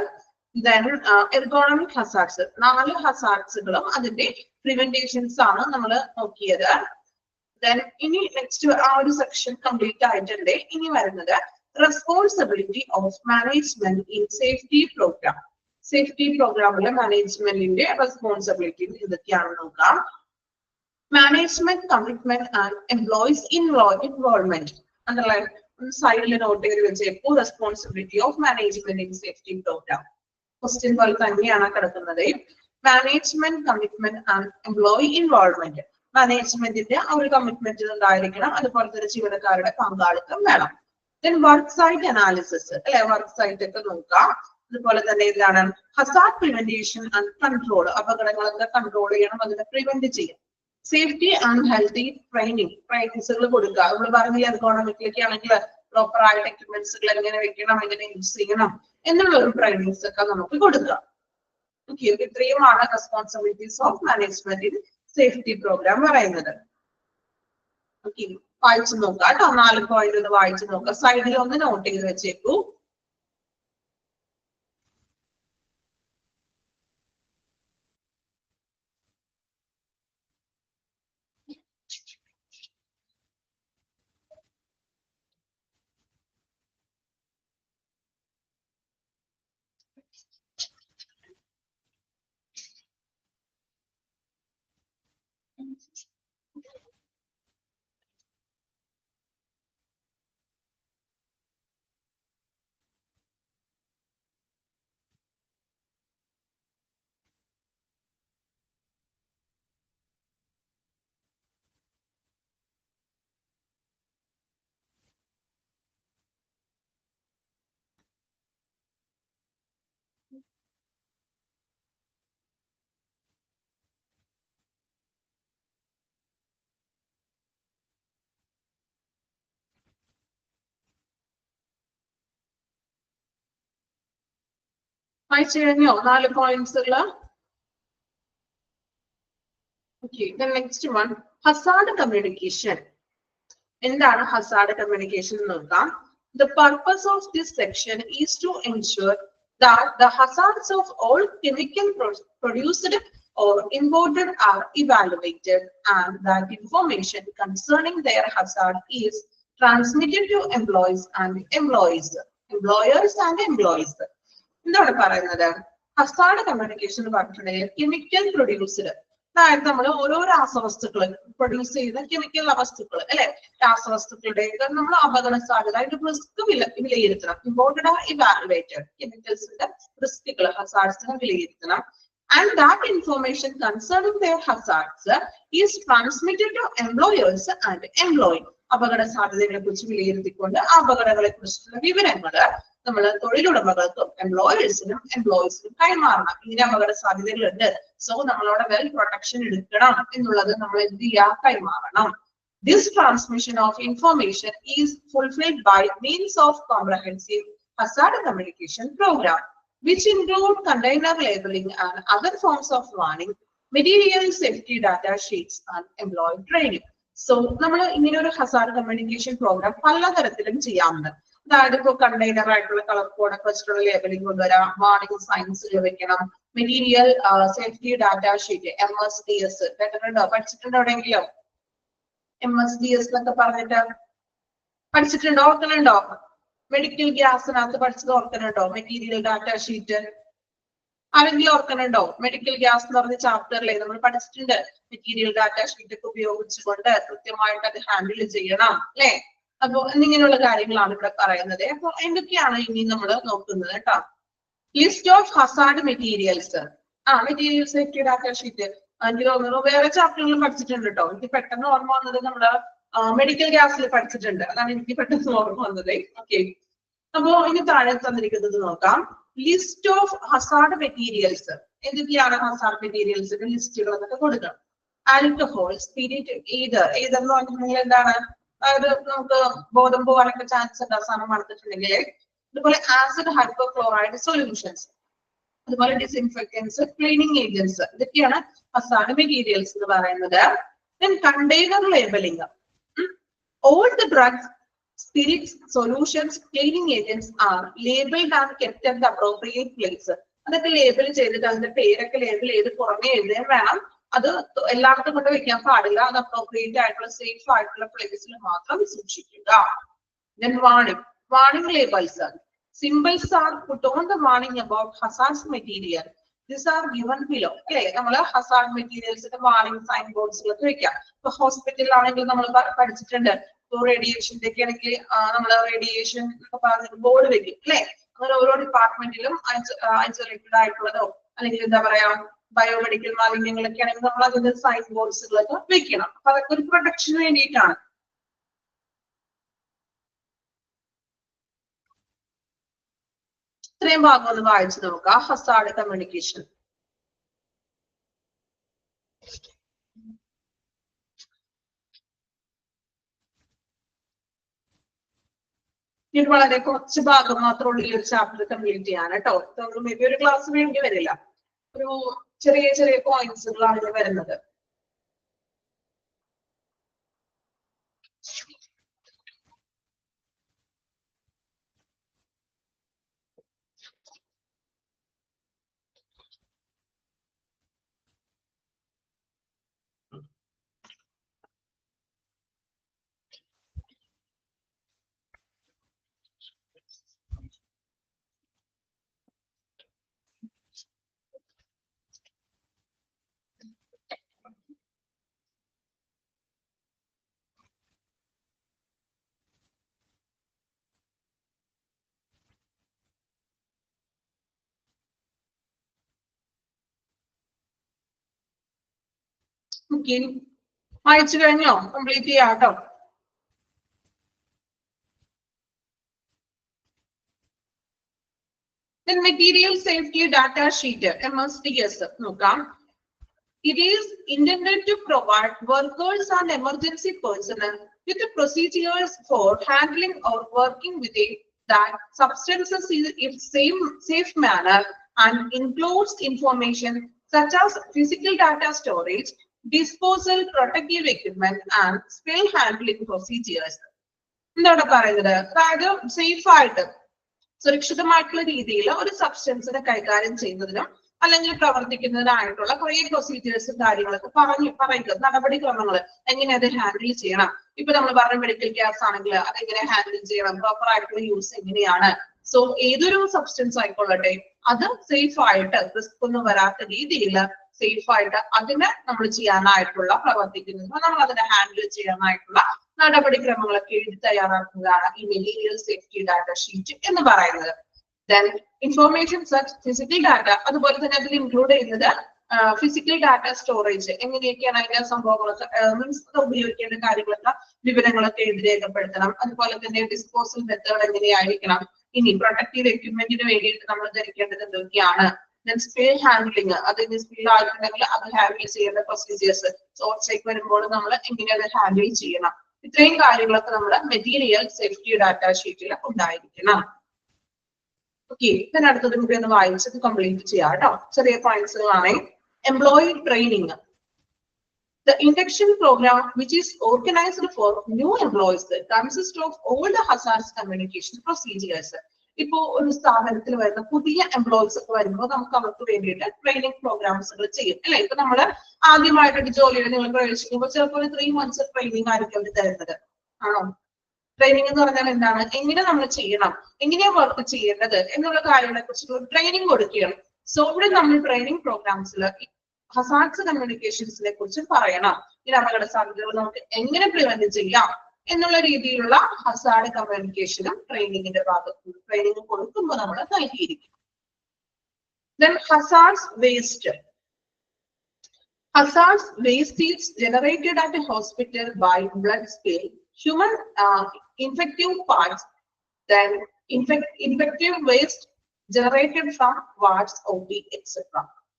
then എർഗോണമിക് ഹസാർഡ്സ്. 4 ഹസാർഡ്സുകളും അതിന്റെ പ്രിവെന്റേഷൻസ് ആണ് നമ്മൾ നോക്കിയത്. then ഇനി നെക്സ്റ്റ് ആ ഒരു സെക്ഷൻ കംപ്ലീറ്റ് ആയിട്ടുണ്ട്. ഇനി വരുന്നത് responsibility of management in safety program. Safety പ്രോഗ്രാമിലെ മാനേജ്മെന്റിന്റെ റെസ്പോൺസിബിലിറ്റി ഇതൊക്കെയാണ് നോക്കാം. Management commitment and employees involvement. അതല്ലേ സൈഡിൽ നോട്ട് ചെയ്ത് വെച്ചേക്കൂ. Responsibility of management in safety programme. Question പോലെ തന്നെയാണ് കിടക്കുന്നത്. Management commitment and employee involvement. മാനേജ്മെന്റിന്റെ ആ ഒരു കമ്മിറ്റ്മെന്റ് ഉണ്ടായിരിക്കണം. അതുപോലെ തന്നെ ജീവനക്കാരുടെ പങ്കാളിത്തം വേണം. then work site analysis അല്ലെ, വർക്ക് സൈറ്റ് ഒക്കെ നോക്കാം. അതുപോലെ തന്നെ എന്താണ് ഹസാർഡ് പ്രിവെന്റേഷൻ ആൻഡ് കൺട്രോൾ. അപകടങ്ങളൊക്കെ കൺട്രോൾ ചെയ്യണം, അതിനെ പ്രിവെന്റ് ചെയ്യാം. സേഫ്റ്റി ആൻഡ് ഹെൽത്തി ട്രെയിനിങ്സുകൾ കൊടുക്കുക. നമ്മൾ പറഞ്ഞില്ല എർഗോണമിക്കിലേക്ക് ആണെങ്കിൽ പ്രോപ്പർ ആയിട്ട് എക്യുപ്മെന്റ്സുകൾ എങ്ങനെ വെക്കണം, എങ്ങനെ യൂസ് ചെയ്യണം എന്നുള്ള ഒരു ട്രെയിനിങ്സ് ഒക്കെ നമുക്ക് കൊടുക്കുക. ഓക്കെ, ഇത്രയുമാണ് responsibilities of management in safety program പറയുന്നത്. ഓക്കെ, വായിച്ചു നോക്കാം കേട്ടോ. 4 പോയിന്റ് ഒന്ന് വായിച്ചു നോക്കാം. സൈഡിൽ ഒന്ന് നോട്ട് ചെയ്ത് വെച്ചേക്കൂ. വായിച്ചു കഴിഞ്ഞോ 4 പോയിന്റ്സ് ഉള്ള? Okay, next one Hazard communication. എന്താണ് ഹസാർഡ് കമ്മ്യൂണിക്കേഷൻ എന്ന് നോക്കാം. The purpose of this section is to ensure that the hazards of all chemical produced or imported are evaluated and that information concerning their hazard is transmitted to employers and employees. എന്താണ് പറയുന്നത്? Hazard communication എന്ന് പറഞ്ഞിട്ടുണ്ടെങ്കിൽ chemical produced, അതായത് നമ്മൾ ഓരോ രാസവസ്തുക്കൾ produce ചെയ്യുന്ന chemical വസ്തുക്കൾ അല്ലെ, രാസവസ്തുക്കളുടെ നമ്മൾ അപകട സാധ്യത അതിന്റെ റിസ്ക് വിലയിരുത്തണം. ഇമ്പോർട്ടഡ് ഇവാലുവേറ്റഡ് കെമിക്കൽസിന്റെ റിസ്കുകൾ ഹസാർഡ്സിനെ വിലയിരുത്തണം. and that information concerning their hazards is transmitted to employers and employee. അപകട സാധ്യതകളെ കുറിച്ച് വിലയിരുത്തിക്കൊണ്ട് അപകടങ്ങളെ കുറിച്ചുള്ള വിവരങ്ങൾ നമ്മൾ തൊഴിലുടമകൾക്കും എംപ്ലോയേഴ്സിനും കൈമാറണം. ഇങ്ങനെ അപകട സാധ്യതകളുണ്ട്, സോ നമ്മളവിടെ വെൽ പ്രൊട്ടക്ഷൻ എടുക്കണം എന്നുള്ളത് നമ്മൾ എന്ത് ചെയ്യുക, കൈമാറണം. This transmission of information is fulfilled by means of comprehensive hazard communication program, which include container labeling and other forms of warning, material safety data sheets and employee training. So, നമ്മൾ ഇങ്ങനെ ഒരു Hazard communication programme പലതരത്തിലും ചെയ്യാറുണ്ട്. അതായത് ഇപ്പോൾ container ആയിട്ടുള്ള colour code വെച്ചിട്ടുള്ള labelling കൊണ്ടുവരാം, വാർണിംഗ് സൈൻസ് വെക്കണം, material safety data sheet MSDS കേട്ടിട്ടുണ്ടോ, പഠിച്ചിട്ടുണ്ടോ എവിടെയെങ്കിലും? MSDS എന്നൊക്കെ പറഞ്ഞിട്ട് പഠിച്ചിട്ടുണ്ടോ, ഓർക്കുന്നുണ്ടോ? മെഡിക്കൽ ഗ്യാസിനകത്ത് പഠിച്ചത് ഓർക്കുന്നുണ്ടോ? മെറ്റീരിയൽ ഡാറ്റ ഷീറ്റ് ആരെങ്കിലും ഓർക്കുന്നുണ്ടോ? മെഡിക്കൽ ഗ്യാസ് എന്ന് പറഞ്ഞ ചാപ്റ്ററിലെ നമ്മൾ പഠിച്ചിട്ടുണ്ട്. മെറ്റീരിയൽ ഡാറ്റ ഷീറ്റ് ഒക്കെ ഉപയോഗിച്ചുകൊണ്ട് കൃത്യമായിട്ട് അത് ഹാൻഡിൽ ചെയ്യണം, അല്ലെ? അപ്പൊ ഇങ്ങനെയുള്ള കാര്യങ്ങളാണ് ഇവിടെ പറയുന്നത്. അപ്പൊ എന്തൊക്കെയാണ് ഇനി നമ്മൾ നോക്കുന്നത് കേട്ടോ. List of Hazard materials. Material safety data sheet എനിക്ക് തോന്നുന്നു വേറെ ചാപ്റ്ററുകളിലും പഠിച്ചിട്ടുണ്ട് കേട്ടോ. എനിക്ക് പെട്ടെന്ന് ഓർമ്മ വന്നത് നമ്മള് മെഡിക്കൽ ഗ്യാസിൽ പഠിച്ചിട്ടുണ്ട്, അതാണ് എനിക്ക് പെട്ടെന്ന് ഓർമ്മ വന്നത്. ഓക്കെ, അപ്പോ ഇനി താഴെ തന്നിരിക്കുന്നത് നോക്കാം. List of Hazard materials. എന്തൊക്കെയാണ് ഹസാർഡ് മെറ്റീരിയൽസിന്റെ ലിസ്റ്റുകൾ എന്നൊക്കെ കൊടുക്കണം. ആൽക്കഹോൾ, സ്പിരിറ്റ്, ഈതർ എന്ന് പറഞ്ഞിട്ടുണ്ടെങ്കിൽ എന്താണ്, അതായത് നമുക്ക് ബോധം പോകാനൊക്കെ ചാൻസ് ഉണ്ട് അവസാനം മണത്തിട്ടുണ്ടെങ്കിൽ. അതുപോലെ ആസിഡ് ഹൈപ്പോക്ലോറൈഡ് സൊല്യൂഷൻസ്, അതുപോലെ ഡിസിൻഫെക്റ്റൻസ്, ക്ലീനിങ് ഏജൻസ്, ഇതൊക്കെയാണ് ഹസാർഡ് മെറ്റീരിയൽസ് എന്ന് പറയുന്നത്. Then container labeling. All the drugs, spirits, solutions, cleaning agents are labeled and kept at the appropriate place. അതൊക്കെ ലേബിൾ ചെയ്തിട്ട് അതിന്റെ പേരൊക്കെ ലേബിൾ ചെയ്ത് പുറമെ എഴുതാൻ വേണം. അത് എല്ലായിടത്തും കൊണ്ട് വെക്കാൻ പാടില്ല. അത് അപ്രോപ്രിയേറ്റ് ആയിട്ടുള്ള സേഫ് ആയിട്ടുള്ള പ്ലേസിൽ മാത്രം സൂക്ഷിക്കുക. Then warning labels. Symbols are put on the warning about hazardous material. These are given below. Okay, നമ്മള് ഹസാർഡ് മെറ്റീരിയൽസിന്റെ വാർണിംഗ് സൈൻ ബോർഡ്സിലൊക്കെ വെക്കാം. ഇപ്പൊ ഹോസ്പിറ്റലിൽ ആണെങ്കിൽ നമ്മൾ പഠിച്ചിട്ടുണ്ട്. ഇപ്പൊ റേഡിയേഷന്റെ ഒക്കെ ആണെങ്കിൽ നമ്മൾ റേഡിയേഷൻ ഒക്കെ പറഞ്ഞിട്ട് ബോർഡ് വെക്കും, അല്ലെ? അങ്ങനെ ഓരോ ഡിപ്പാർട്ട്മെന്റിലും ഐസൊലേറ്റഡ് ആയിട്ടുള്ളതോ അല്ലെങ്കിൽ എന്താ പറയാ ബയോമെഡിക്കൽ മാലിന്യങ്ങളൊക്കെ ആണെങ്കിൽ നമ്മൾ അതിന്റെ സൈൻ ബോർഡ്സുകളൊക്കെ വെക്കണം. അപ്പൊ അതൊക്കെ ഒരു പ്രൊട്ടക്ഷന് വേണ്ടിയിട്ടാണ്. ഇത്രയും ഭാഗം ഒന്ന് വായിച്ചു നോക്കാം. Hazard communication. ഇത് വളരെ കുറച്ച് ഭാഗം മാത്രമുള്ള ഈ ഒരു ചാപ്റ്റർ കംപ്ലീറ്റ് ചെയ്യാൻ കേട്ടോ. മേ ബി ഒരു ക്ലാസ് വേണ്ടി വരില്ല, ഒരു ചെറിയ ചെറിയ പോയിന്റ്സുകളാണ് വരുന്നത്. വായിച്ചു കഴിഞ്ഞോ? കംപ്ലീറ്റ് ചെയ്യാട്ടോ. Then material safety data sheet MSDS നോക്കാം. It is intended to provide workers and emergency personnel with the procedures for handling or working with that substances in safe manner and includes information such as physical data storage, disposal, protective equipment and spill handling procedures. എന്താണ് പറയുന്നത്? അതായത് safe ആയിട്ട് സുരക്ഷിതമായിട്ടുള്ള രീതിയിൽ ഒരു സബ്സ്റ്റൻസിനെ കൈകാര്യം ചെയ്യുന്നതിനും അല്ലെങ്കിൽ പ്രവർത്തിക്കുന്നതിനായിട്ടുള്ള കുറെ പ്രൊസീജിയേഴ്സും കാര്യങ്ങളൊക്കെ പറയുക, നടപടിക്രമങ്ങൾ എങ്ങനെ അത് ഹാൻഡിൽ ചെയ്യണം. ഇപ്പൊ നമ്മൾ പറഞ്ഞ മെഡിക്കൽ ഗ്യാസ് ആണെങ്കിൽ അതെങ്ങനെ ഹാൻഡിൽ ചെയ്യണം, പ്രോപ്പർ ആയിട്ടുള്ള യൂസ് എങ്ങനെയാണ്. സോ ഏതൊരു സബ്സ്റ്റൻസ് ആയിക്കൊള്ളട്ടെ അത് സേഫ് ആയിട്ട് റിസ്ക് ഒന്നും വരാത്ത രീതിയിൽ സേഫ് ആയിട്ട് അതിനെ നമ്മൾ ചെയ്യാനായിട്ടുള്ള പ്രവർത്തിക്കുന്നത്, നമ്മൾ അതിനെ ഹാൻഡിൽ ചെയ്യാനായിട്ടുള്ള നടപടിക്രമങ്ങളൊക്കെ എഴുതി തയ്യാറാക്കുന്നതാണ് ഈ മെറ്റീരിയൽ സേഫ്റ്റി ഡാറ്റ ഷീറ്റ് എന്ന് പറയുന്നത്. Then information such physical data, അതുപോലെ തന്നെ അതിൽ ഇൻക്ലൂഡ് ചെയ്യുന്നത് ഫിസിക്കൽ ഡാറ്റ സ്റ്റോറേജ്, എങ്ങനെയൊക്കെയാണ് അതിന്റെ സംഭവങ്ങളൊക്കെ മീൻസ് ഉപയോഗിക്കേണ്ട കാര്യങ്ങളൊക്കെ വിവരങ്ങളൊക്കെ എഴുതി രേഖപ്പെടുത്തണം. അതുപോലെ തന്നെ ഡിസ്പോസൽ മെത്തേഡ് എങ്ങനെയായിരിക്കണം, ഇനി പ്രൊട്ടക്റ്റീവ് എക്യുപ്മെന്റിന് വേണ്ടിയിട്ട് നമ്മൾ ധരിക്കേണ്ടത് എന്തൊക്കെയാണ്, ദെൻ സ്പിൽ ഹാൻഡ്ലിങ്, അതിന് സ്പിൽ ആയിട്ടുണ്ടെങ്കിൽ അത് ഹാൻഡിൽ ചെയ്യേണ്ട പ്രൊസീജിയേഴ്സ്, സോർട്ട്സേക്ക് വരുമ്പോൾ നമ്മൾ എങ്ങനെ അത് ഹാൻഡിൽ ചെയ്യണം, ഇത്രയും കാര്യങ്ങളൊക്കെ നമ്മുടെ മെറ്റീരിയൽ സേഫ്റ്റി ഡാറ്റ ഷീറ്റിൽ ഉണ്ടായിരിക്കണം. ഓക്കെ, then അടുത്തത് കൂടി ഒന്ന് വായിച്ചത് കംപ്ലീറ്റ് ചെയ്യാം കേട്ടോ. ചെറിയ പോയിന്റ്സുകളാണ്. Employee training. The induction program, which is organized for new employees, consists of all the hazardous communication procedures. ഇപ്പോ ഒരു സ്ഥാപനത്തിൽ വരുന്ന പുതിയ എംപ്ലോയീസ് ഒക്കെ വരുമ്പോൾ നമുക്ക് അവർക്ക് വേണ്ടിയിട്ട് ട്രെയിനിങ് പ്രോഗ്രാംസുകൾ ചെയ്യും അല്ലെ. ഇപ്പൊ നമ്മള് ആദ്യമായിട്ടൊരു ജോലിയിൽ നിങ്ങൾ പ്രവേശിക്കുമ്പോൾ ചിലപ്പോൾ 3 months ട്രെയിനിങ് ആയിരിക്കും അവർ തരുന്നത്, ആണോ? ട്രെയിനിങ് എന്ന് പറഞ്ഞാൽ എന്താണ്, എങ്ങനെ നമ്മൾ ചെയ്യണം, എങ്ങനെയാ വർക്ക് ചെയ്യേണ്ടത് എന്നുള്ള കാര്യങ്ങളെ കുറിച്ചുള്ള ട്രെയിനിങ് കൊടുക്കുകയാണ്. സോ ഇവിടെ നമ്മൾ ട്രെയിനിങ് പ്രോഗ്രാംസിൽ ഹസാർഡ്സ് കമ്മ്യൂണിക്കേഷൻസിനെ കുറിച്ച് പറയണം. ഈ അപകട സാധ്യതകൾ നമുക്ക് എങ്ങനെ പ്രിവെന്റ് ചെയ്യാം എന്നുള്ള രീതിയിലുള്ള ഹസാർഡ് കമ്മ്യൂണിക്കേഷനും ട്രെയിനിങ്ങിന്റെ ഭാഗത്ത് ട്രെയിനിങ് കൊടുക്കുമ്പോൾ നമ്മൾ നൽകിയിരിക്കും. Then hazards waste. Hazards waste is generated at a hospital by blood spill, human infective parts, then infective waste generated from wards, OP, etc.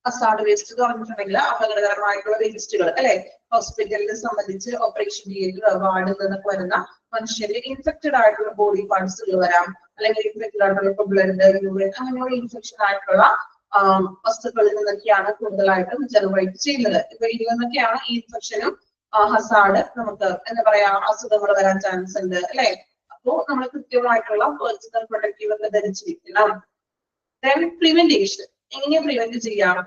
Hazard waste എന്ന് പറഞ്ഞിട്ടുണ്ടെങ്കിൽ അപകടകരമായിട്ടുള്ള വേസ്റ്റുകൾ അല്ലെ, ഹോസ്പിറ്റലിനെ സംബന്ധിച്ച് ഓപ്പറേഷൻ തിയേറ്റർ വാർഡിൽ നിന്നൊക്കെ വരുന്ന മനുഷ്യന്റെ ഇൻഫെക്റ്റഡ് ആയിട്ടുള്ള ബോഡി പാർട്സുകൾ വരാം, അല്ലെങ്കിൽ ഇൻഫെക്റ്റഡ് ആയിട്ടുള്ള ബ്ലഡ്, യൂറിൻ, അങ്ങനെയുള്ള ഇൻഫെക്ഷൻ ആയിട്ടുള്ള വസ്തുക്കളിൽ നിന്നൊക്കെയാണ് കൂടുതലായിട്ടും ജനറേറ്റ് ചെയ്യുന്നത്. ഇപ്പൊ ഇതിൽ നിന്നൊക്കെയാണ് ഈ ഇൻഫെക്ഷനും ഹസാർഡ് നമുക്ക് എന്താ പറയാ അസുഖങ്ങൾ വരാൻ ചാൻസ് ഉണ്ട് അല്ലെ. അപ്പോ നമ്മൾ കൃത്യമായിട്ടുള്ള പേഴ്സണൽ പ്രൊട്ടക്റ്റീവ് ഒക്കെ ധരിച്ചിരിക്കണം. Then prevention, എങ്ങനെയാ പ്രിവെന്റ് ചെയ്യാം?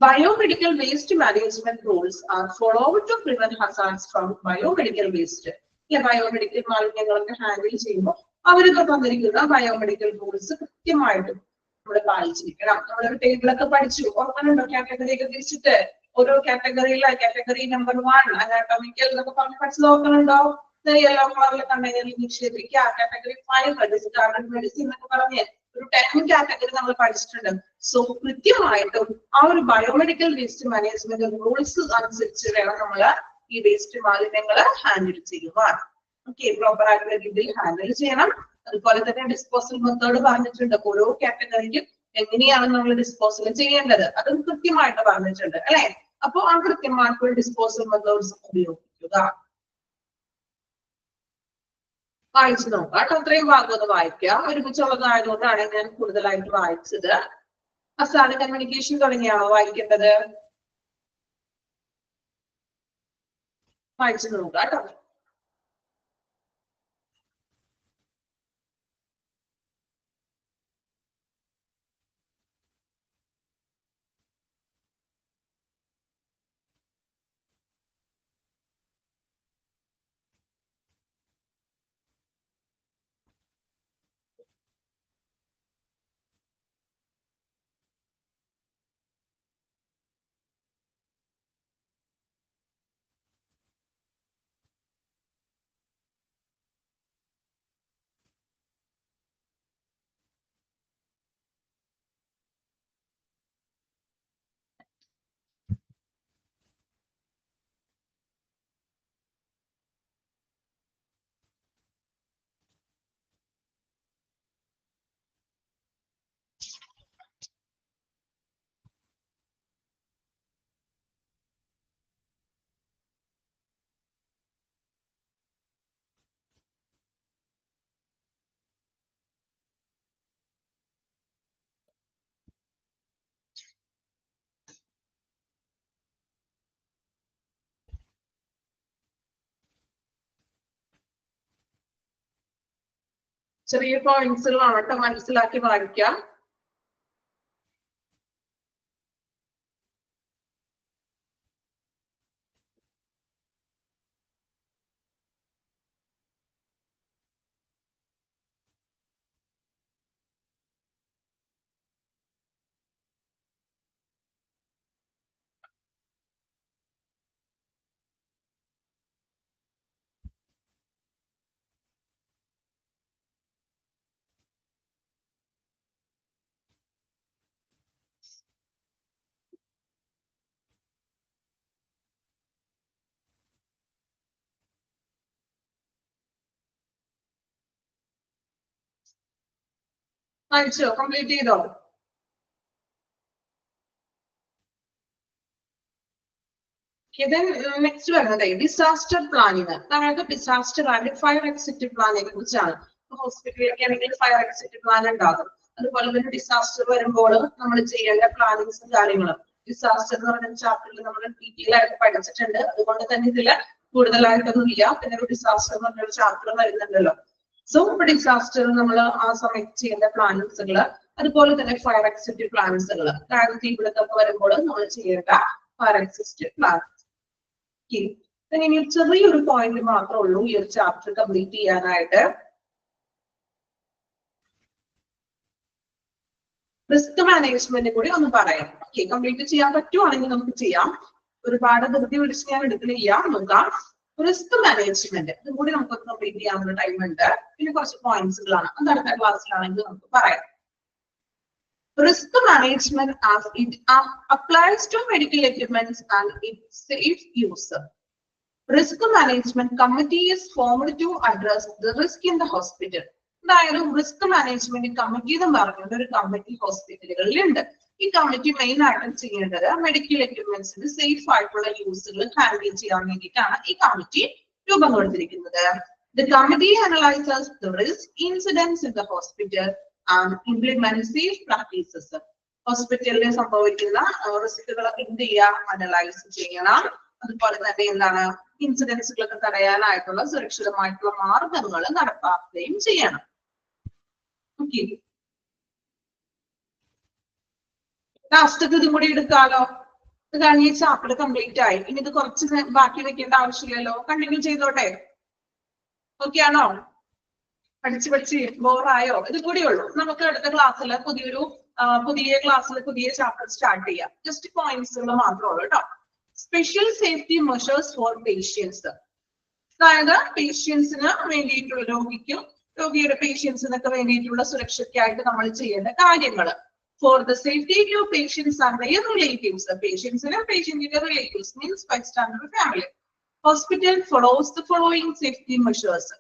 Biomedical waste management rules are followed to prevent hazards from biomedical waste. Biomedical മാലിന്യങ്ങളൊക്കെ ഹാൻഡിൽ ചെയ്യുമ്പോൾ അവരൊക്കെ തന്നിരിക്കുന്ന ബയോമെഡിക്കൽ റൂൾസ് കൃത്യമായിട്ടും നമ്മൾ പാലിച്ചിരിക്കണം. നമ്മളൊരു ടേബിളൊക്കെ പഠിച്ചു, ഓർമ്മയുണ്ടോ? കാറ്റഗറി ഒക്കെ തിരിച്ചിട്ട് ഓരോ കാറ്റഗറിയിലെ കാറ്റഗറി നമ്പർ 1 അനാട്ടോമിക്കൽ എന്നൊക്കെ പറഞ്ഞ് പഠിച്ചത് ഓർമ്മയുണ്ടോ? യെല്ലോ കളറിൽ കണ്ടെയ്നറിൽ നിക്ഷേപിക്കുക. കാറ്റഗറി 5 ഡിസ്കാർഡഡ് മെഡിസിൻ എന്നൊക്കെ പറഞ്ഞ് ഒരു 10 കാറ്റഗറി നമ്മൾ പഠിച്ചിട്ടുണ്ട്. സോ കൃത്യമായിട്ടും ആ ഒരു ബയോമെഡിക്കൽ വേസ്റ്റ് മാനേജ്മെന്റ് റൂൾസ് അനുസരിച്ച് വേണം നമ്മൾ ഈ വേസ്റ്റ് മാലിന്യങ്ങൾ ഹാൻഡിൽ ചെയ്യുവാൻ. ഓക്കെ, പ്രോപ്പർ ആയിട്ടുള്ള രീതിയിൽ ഹാൻഡിൽ ചെയ്യണം. അതുപോലെ തന്നെ ഡിസ്പോസൽ മെത്തേഡ് പറഞ്ഞിട്ടുണ്ട്. ഓരോ കാറ്റഗറിക്കും എങ്ങനെയാണ് നമ്മൾ ഡിസ്പോസൽ ചെയ്യേണ്ടത് അതും കൃത്യമായിട്ട് പറഞ്ഞിട്ടുണ്ട് അല്ലെ. അപ്പൊ ആ കൃത്യമായിട്ടുള്ള ഡിസ്പോസൽ മെത്തേഡ്സ് ഉപയോഗിക്കുക. വായിച്ചു നോക്കാം കേട്ടോ. അത്രയും ഭാഗം ഒന്ന് വായിക്കാം. ഒരുമിച്ചുള്ളതായതുകൊണ്ടാണ് ഞാൻ കൂടുതലായിട്ട് വായിച്ചത്. ഹസാർഡ് കമ്മ്യൂണിക്കേഷൻ തുടങ്ങിയാണോ വായിക്കേണ്ടത്? വായിച്ചു നോക്കാം കേട്ടോ. ചെറിയ പോയിന്റ്സുകളാണ് കേട്ടോ, മനസ്സിലാക്കി വായിക്കാം. വായിച്ചോ? കംപ്ലീറ്റ് ചെയ്തോ? Then next വരുന്നത് ഡിസാസ്റ്റർ പ്ലാനിങ്. അതായത് ഡിസാസ്റ്റർ ആൻഡ് ഫയർ എക്സിറ്റ് പ്ലാനിനെ കുറിച്ചാണ്. ഹോസ്പിറ്റലിലൊക്കെ ആണെങ്കിൽ ഫയർ എക്സിറ്റ് പ്ലാൻ ഉണ്ടാകും. അതുപോലെ തന്നെ ഡിസാസ്റ്റർ വരുമ്പോൾ നമ്മൾ ചെയ്യേണ്ട പ്ലാനിങ്സും കാര്യങ്ങളും. ഡിസാസ്റ്റർ എന്ന് പറയുന്ന ചാപ്റ്ററിൽ നമ്മൾ ഡീറ്റെയിൽ ആയിട്ട് പഠിച്ചിട്ടുണ്ട്. അതുകൊണ്ട് തന്നെ ഇതില് കൂടുതലായിട്ടൊന്നും ഇല്ല. പിന്നെ ഒരു ഡിസാസ്റ്റർ എന്ന് പറഞ്ഞൊരു ചാപ്റ്റർ വരുന്നുണ്ടല്ലോ. സോ ഇപ്പൊ ഡിസാസ്റ്റർ നമ്മൾ ആ സമയത്ത് ചെയ്യേണ്ട പ്ലാനിങ്സുകൾ, അതുപോലെ തന്നെ ഫയർ എക്സിറ്റ് പ്ലാൻസുകൾ, അതായത് തീപിടുത്തൊക്കെ വരുമ്പോൾ നമ്മൾ ചെയ്യേണ്ട ഫയർ എക്സിറ്റ് പ്ലാൻ. ഇനി ചെറിയൊരു പോയിന്റ് മാത്രമേ ഉള്ളൂ ഈ ഒരു ചാപ്റ്റർ കംപ്ലീറ്റ് ചെയ്യാനായിട്ട്. റിസ്ക് മാനേജ്മെന്റ് കൂടി ഒന്ന് പറയാം. ഓക്കെ, കംപ്ലീറ്റ് ചെയ്യാൻ പറ്റുവാണെങ്കിൽ നമുക്ക് ചെയ്യാം. ഒരുപാട് ധൃതി പിടിച്ച് ഞാൻ എടുക്കുന്നില്ല. നോക്കാം. റിസ്ക് മാനേജ്മെന്റ് ഇതും കൂടി നമുക്ക് കംപ്ലീറ്റ് ചെയ്യാനുള്ള ടൈം ഉണ്ട്. പിന്നെ കുറച്ച് പോയിന്റ്സുകളാണ്, അത് അടുത്ത ക്ലാസ്സിലാണെങ്കിൽ നമുക്ക് പറയാം. Risk management as it applies to medical equipment and its safe use. Risk management committee is formed to address the risk in the hospital. അതായത് റിസ്ക് മാനേജ്മെന്റ് കമ്മിറ്റി എന്ന് പറഞ്ഞ ഒരു കമ്മിറ്റി ഹോസ്പിറ്റലുകളിൽ ഉണ്ട്. ഈ കമ്മിറ്റി മെയിൻ ആയിട്ടും ചെയ്യേണ്ടത് മെഡിക്കൽ എക്യുപ്മെന്റ്സിന്റെ സേഫ് ആയിട്ടുള്ള യൂസുകൾ ഹാൻഡിൽ ചെയ്യാൻ വേണ്ടിയിട്ടാണ് ഈ കമ്മിറ്റി രൂപം കൊടുത്തിരിക്കുന്നത്. The committee analyzes the risk incidents in the hospital and implement safe practices. ഹോസ്പിറ്റലിൽ സംഭവിക്കുന്ന റിസ്കുകളൊക്കെ എന്ത് ചെയ്യുക, അനലൈസ് ചെയ്യണം. അതുപോലെ തന്നെ എന്താണ്, ഇൻസിഡൻസുകളൊക്കെ തടയാനായിട്ടുള്ള സുരക്ഷിതമായിട്ടുള്ള മാർഗങ്ങൾ നടപ്പാക്കുകയും ചെയ്യണം. ഓക്കെ, ലാസ്റ്റത്തെ ഇതും കൂടി എടുക്കാലോ. ഇത് കഴിഞ്ഞ ചാപ്റ്റർ കംപ്ലീറ്റ് ആയി. ഇനി ഇത് കുറച്ച് ബാക്കി വെക്കേണ്ട ആവശ്യമില്ലല്ലോ. കണ്ടിന്യൂ ചെയ്തോട്ടെ. ഓക്കെ ആണോ? പഠിച്ച് ബോറായോ? ഇത് കൂടിയുള്ളൂ. നമുക്ക് അടുത്ത ക്ലാസ്സിൽ പുതിയ ചാപ്റ്റർ സ്റ്റാർട്ട് ചെയ്യാം. ജസ്റ്റ് പോയിന്റ്സുകൾ മാത്രമേ ഉള്ളൂ കേട്ടോ. Special safety measures for patients. അതായത് പേഷ്യൻസിന് വേണ്ടിയിട്ടുള്ള രോഗിയുടെ പേഷ്യൻസിനൊക്കെ വേണ്ടിയിട്ടുള്ള സുരക്ഷയ്ക്കായിട്ട് നമ്മൾ ചെയ്യേണ്ട കാര്യങ്ങൾ. For the safety to patients and their relatives. പേഷ്യൻസിന് പേഷ്യന്റിന്റെ relatives means bystander family. Hospital follows the following safety measures.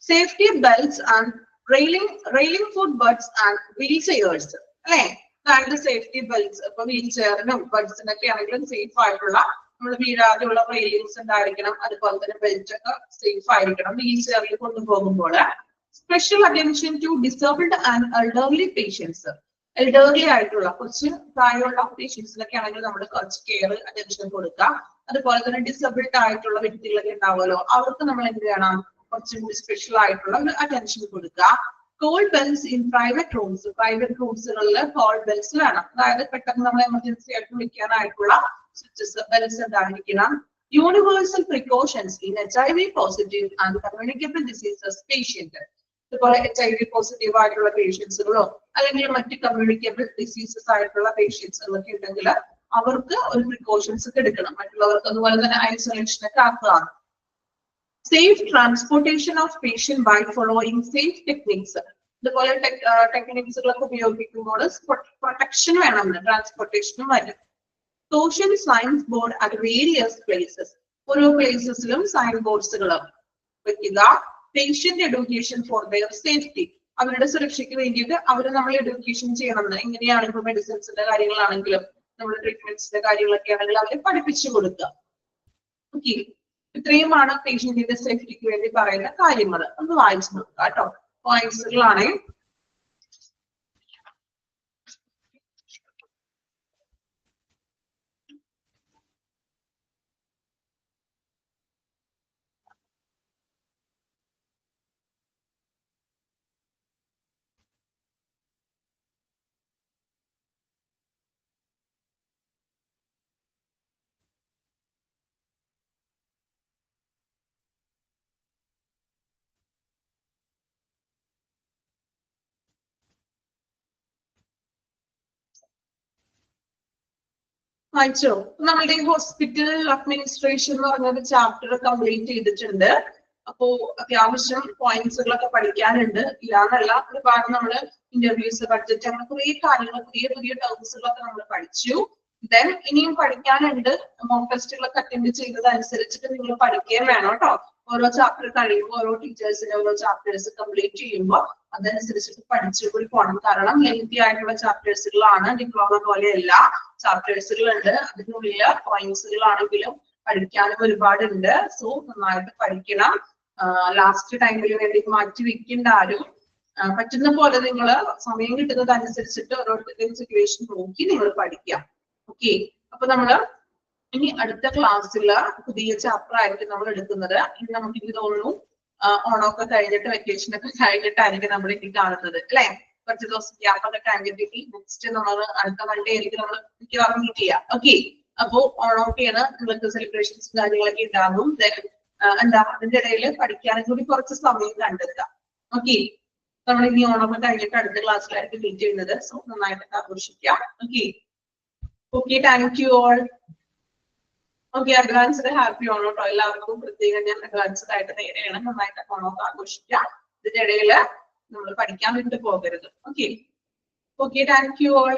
Safety belts and railing footbeds and wheelchairs. അല്ലെ, അതായത് സേഫ്റ്റി ബെൽറ്റ്സ്. ഇപ്പൊ വീൽ ചെയറിനും ബെഡ്സിനൊക്കെ ആണെങ്കിലും സേഫ് ആയിട്ടുള്ള, നമ്മൾ വീഴാതെയുള്ള റെയിലിങ്സ് ഉണ്ടായിരിക്കണം. അതുപോലെ തന്നെ ബെൽറ്റ് ഒക്കെ സേഫ് ആയിരിക്കണം വീൽ ചെയറിൽ കൊണ്ടുപോകുമ്പോൾ. Special attention to disabled and elderly patients. Elderly ആയിട്ടുള്ള കുറച്ച് പ്രായമുള്ള പേഷ്യൻസിനൊക്കെ ആണെങ്കിൽ നമ്മൾ കുറച്ച് കെയർ അറ്റൻഷൻ കൊടുക്കുക. അതുപോലെ തന്നെ ഡിസേബിൾഡ് ആയിട്ടുള്ള വ്യക്തികളൊക്കെ ഉണ്ടാവുമല്ലോ, അവർക്ക് നമ്മൾ എന്ത് ചെയ്യണം, കുറച്ചും കൂടി സ്പെഷ്യൽ ആയിട്ടുള്ള അറ്റൻഷൻ കൊടുക്കുക. Call bells in private rooms. Private റൂംസുകളിൽ കോൾ ബെൽസ് വേണം. അതായത് പെട്ടെന്ന് നമ്മൾ എമർജൻസി ആയിട്ട് വിളിക്കാനായിട്ടുള്ള സ്വിച്ചസ് ബെൽസ് ഉണ്ടായിരിക്കണം. Universal precautions in HIV positive and communicable diseases patient. ഇതുപോലെ HIV പോസിറ്റീവ് ആയിട്ടുള്ള പേഷ്യൻസുകളോ അല്ലെങ്കിൽ മറ്റ് കമ്മ്യൂണിക്കബിൾ ഡിസീസസ് ആയിട്ടുള്ള പേഷ്യൻസുകളൊക്കെ ഉണ്ടെങ്കിൽ അവർക്ക് ഒരു പ്രിക്കോഷൻസ് ഒക്കെ എടുക്കണം. മറ്റുള്ളവർക്ക് അതുപോലെ തന്നെ ഐസൊലേഷൻ ഒക്കെ ആക്കുകയാണ്. Safe transportation of patient by following safe techniques. ഇതുപോലെ ടെക്നിക്സുകളൊക്കെ ഉപയോഗിക്കുമ്പോൾ പ്രൊട്ടക്ഷൻ വേണം, ട്രാൻസ്പോർട്ടേഷനും വരും. Social science board at various places. ഓരോ പ്ലേസസിലും സൈൻ ബോർഡ്സുകൾ വെക്കുക. Patient education for their safety. അവരുടെ സുരക്ഷയ്ക്ക് വേണ്ടിയിട്ട് നമ്മൾ എഡ്യൂക്കേഷൻ ചെയ്യണം. എങ്ങനെയാണ് ഇപ്പൊ മെഡിസിൻസിന്റെ കാര്യങ്ങളാണെങ്കിലും നമ്മുടെ ട്രീറ്റ്മെന്റ്സിന്റെ കാര്യങ്ങളൊക്കെ ആണെങ്കിലും അവരെ പഠിപ്പിച്ചു കൊടുക്കുക. ഓക്കെ, ഇത്രയുമാണ് പേഷ്യന്റിന്റെ സേഫ്റ്റിക്ക് വേണ്ടി പറയുന്ന കാര്യങ്ങൾ. ഒന്ന് വായിച്ചു നോക്കുക കേട്ടോ. പോയിന്റ്സുകളാണ്. വായിച്ചോ? നമ്മളുടെ ഹോസ്പിറ്റൽ അഡ്മിനിസ്ട്രേഷൻ എന്ന് പറഞ്ഞൊരു ചാപ്റ്റർ കംപ്ലീറ്റ് ചെയ്തിട്ടുണ്ട്. അപ്പോ അത്യാവശ്യം പോയിന്റ്സുകളൊക്കെ പഠിക്കാനുണ്ട്. ഇല്ലാന്നല്ല, ഒരുപാട് നമ്മള് ഇന്റർവ്യൂസ്, ബഡ്ജറ്റ്, അങ്ങനെ കുറെ കാര്യങ്ങൾ, പുതിയ ടേംസുകളൊക്കെ നമ്മൾ പഠിച്ചു. ദെൻ ഇനിയും പഠിക്കാനുണ്ട്. മോക്ക് ടെസ്റ്റുകളൊക്കെ അറ്റൻഡ് ചെയ്തത് അനുസരിച്ചിട്ട് നിങ്ങൾ പഠിക്കുകയും വേണം കേട്ടോ. ഓരോ ചാപ്റ്റർ കഴിയുമ്പോൾ ഓരോ ടീച്ചേഴ്സിന് ഓരോ ചാപ്റ്റേഴ്സ് കംപ്ലീറ്റ് ചെയ്യുമ്പോൾ അതനുസരിച്ചിട്ട് പഠിച്ചുകൂടി പോകണം. കാരണം ലെങ്തി ആയിട്ടുള്ള ചാപ്റ്റേഴ്സുകളാണ്. ഡിപ്ലോമ പോലെയല്ല, ചാപ്റ്റേഴ്സുകളുണ്ട്. അതിനുള്ളിൽ പോയിന്റ്സുകളാണെങ്കിലും പഠിക്കാനും ഒരുപാടുണ്ട്. സോ നന്നായിട്ട് പഠിക്കണം. ലാസ്റ്റ് ടൈമിൽ വേണ്ടി മാറ്റി വെക്കേണ്ട ആരും. പറ്റുന്ന പോലെ നിങ്ങൾ സമയം കിട്ടുന്നത് അനുസരിച്ചിട്ട് ഓരോരുത്തരുടെയും സിറ്റുവേഷൻ നോക്കി നിങ്ങൾ പഠിക്കാം. ഓക്കെ, അപ്പൊ നമ്മള് ഇനി അടുത്ത ക്ലാസ്സിൽ പുതിയ ചാപ്റ്റർ ആയിരിക്കും നമ്മൾ എടുക്കുന്നത്. ഇനി നമുക്ക് എനിക്ക് തോന്നുന്നു ഓണമൊക്കെ കഴിഞ്ഞിട്ട് വെക്കേഷൻ ഒക്കെ കഴിഞ്ഞിട്ടായിരിക്കും നമ്മൾ ഇനി കാണുന്നത് അല്ലെ. കുറച്ച് ദിവസം ഗ്യാപ്പൊക്കെ കഴിഞ്ഞിട്ട് നെക്സ്റ്റ് നമ്മൾ അടുത്ത മൺഡേ ആയിരിക്കും നമ്മൾ മിക്കവാറും മീറ്റ് ചെയ്യാം. ഓക്കെ, അപ്പോ ഓണമൊക്കെയാണ്, നിങ്ങൾക്ക് സെലിബ്രേഷൻസ് കാര്യങ്ങളൊക്കെ ഉണ്ടാകും. എന്താ അതിന്റെ ഇടയിൽ പഠിക്കാനും കൂടി കുറച്ച് സമയം കണ്ടെത്താം. ഓക്കെ, നമ്മൾ ഇനി ഓണമൊക്കെ കഴിഞ്ഞിട്ട് അടുത്ത ക്ലാസ്സിലായിരിക്കും മീറ്റ് ചെയ്യുന്നത്. സോ നന്നായിട്ട് ആഘോഷിക്കാം. Okay okay, thank you all. Okay, advanced happy Onam കേട്ടോ. എല്ലാവർക്കും പ്രത്യേകം ഞാൻ അഡ്വാൻസ്ഡ് ആയിട്ട് നേരെയാണ്. നന്നായിട്ട് ഓണമൊക്കെ ആഘോഷിക്കാം. ഇതിന്റെ ഇടയിൽ നമ്മൾ പഠിക്കാൻ വിട്ടു പോകരുത്. Okay okay, thank you all.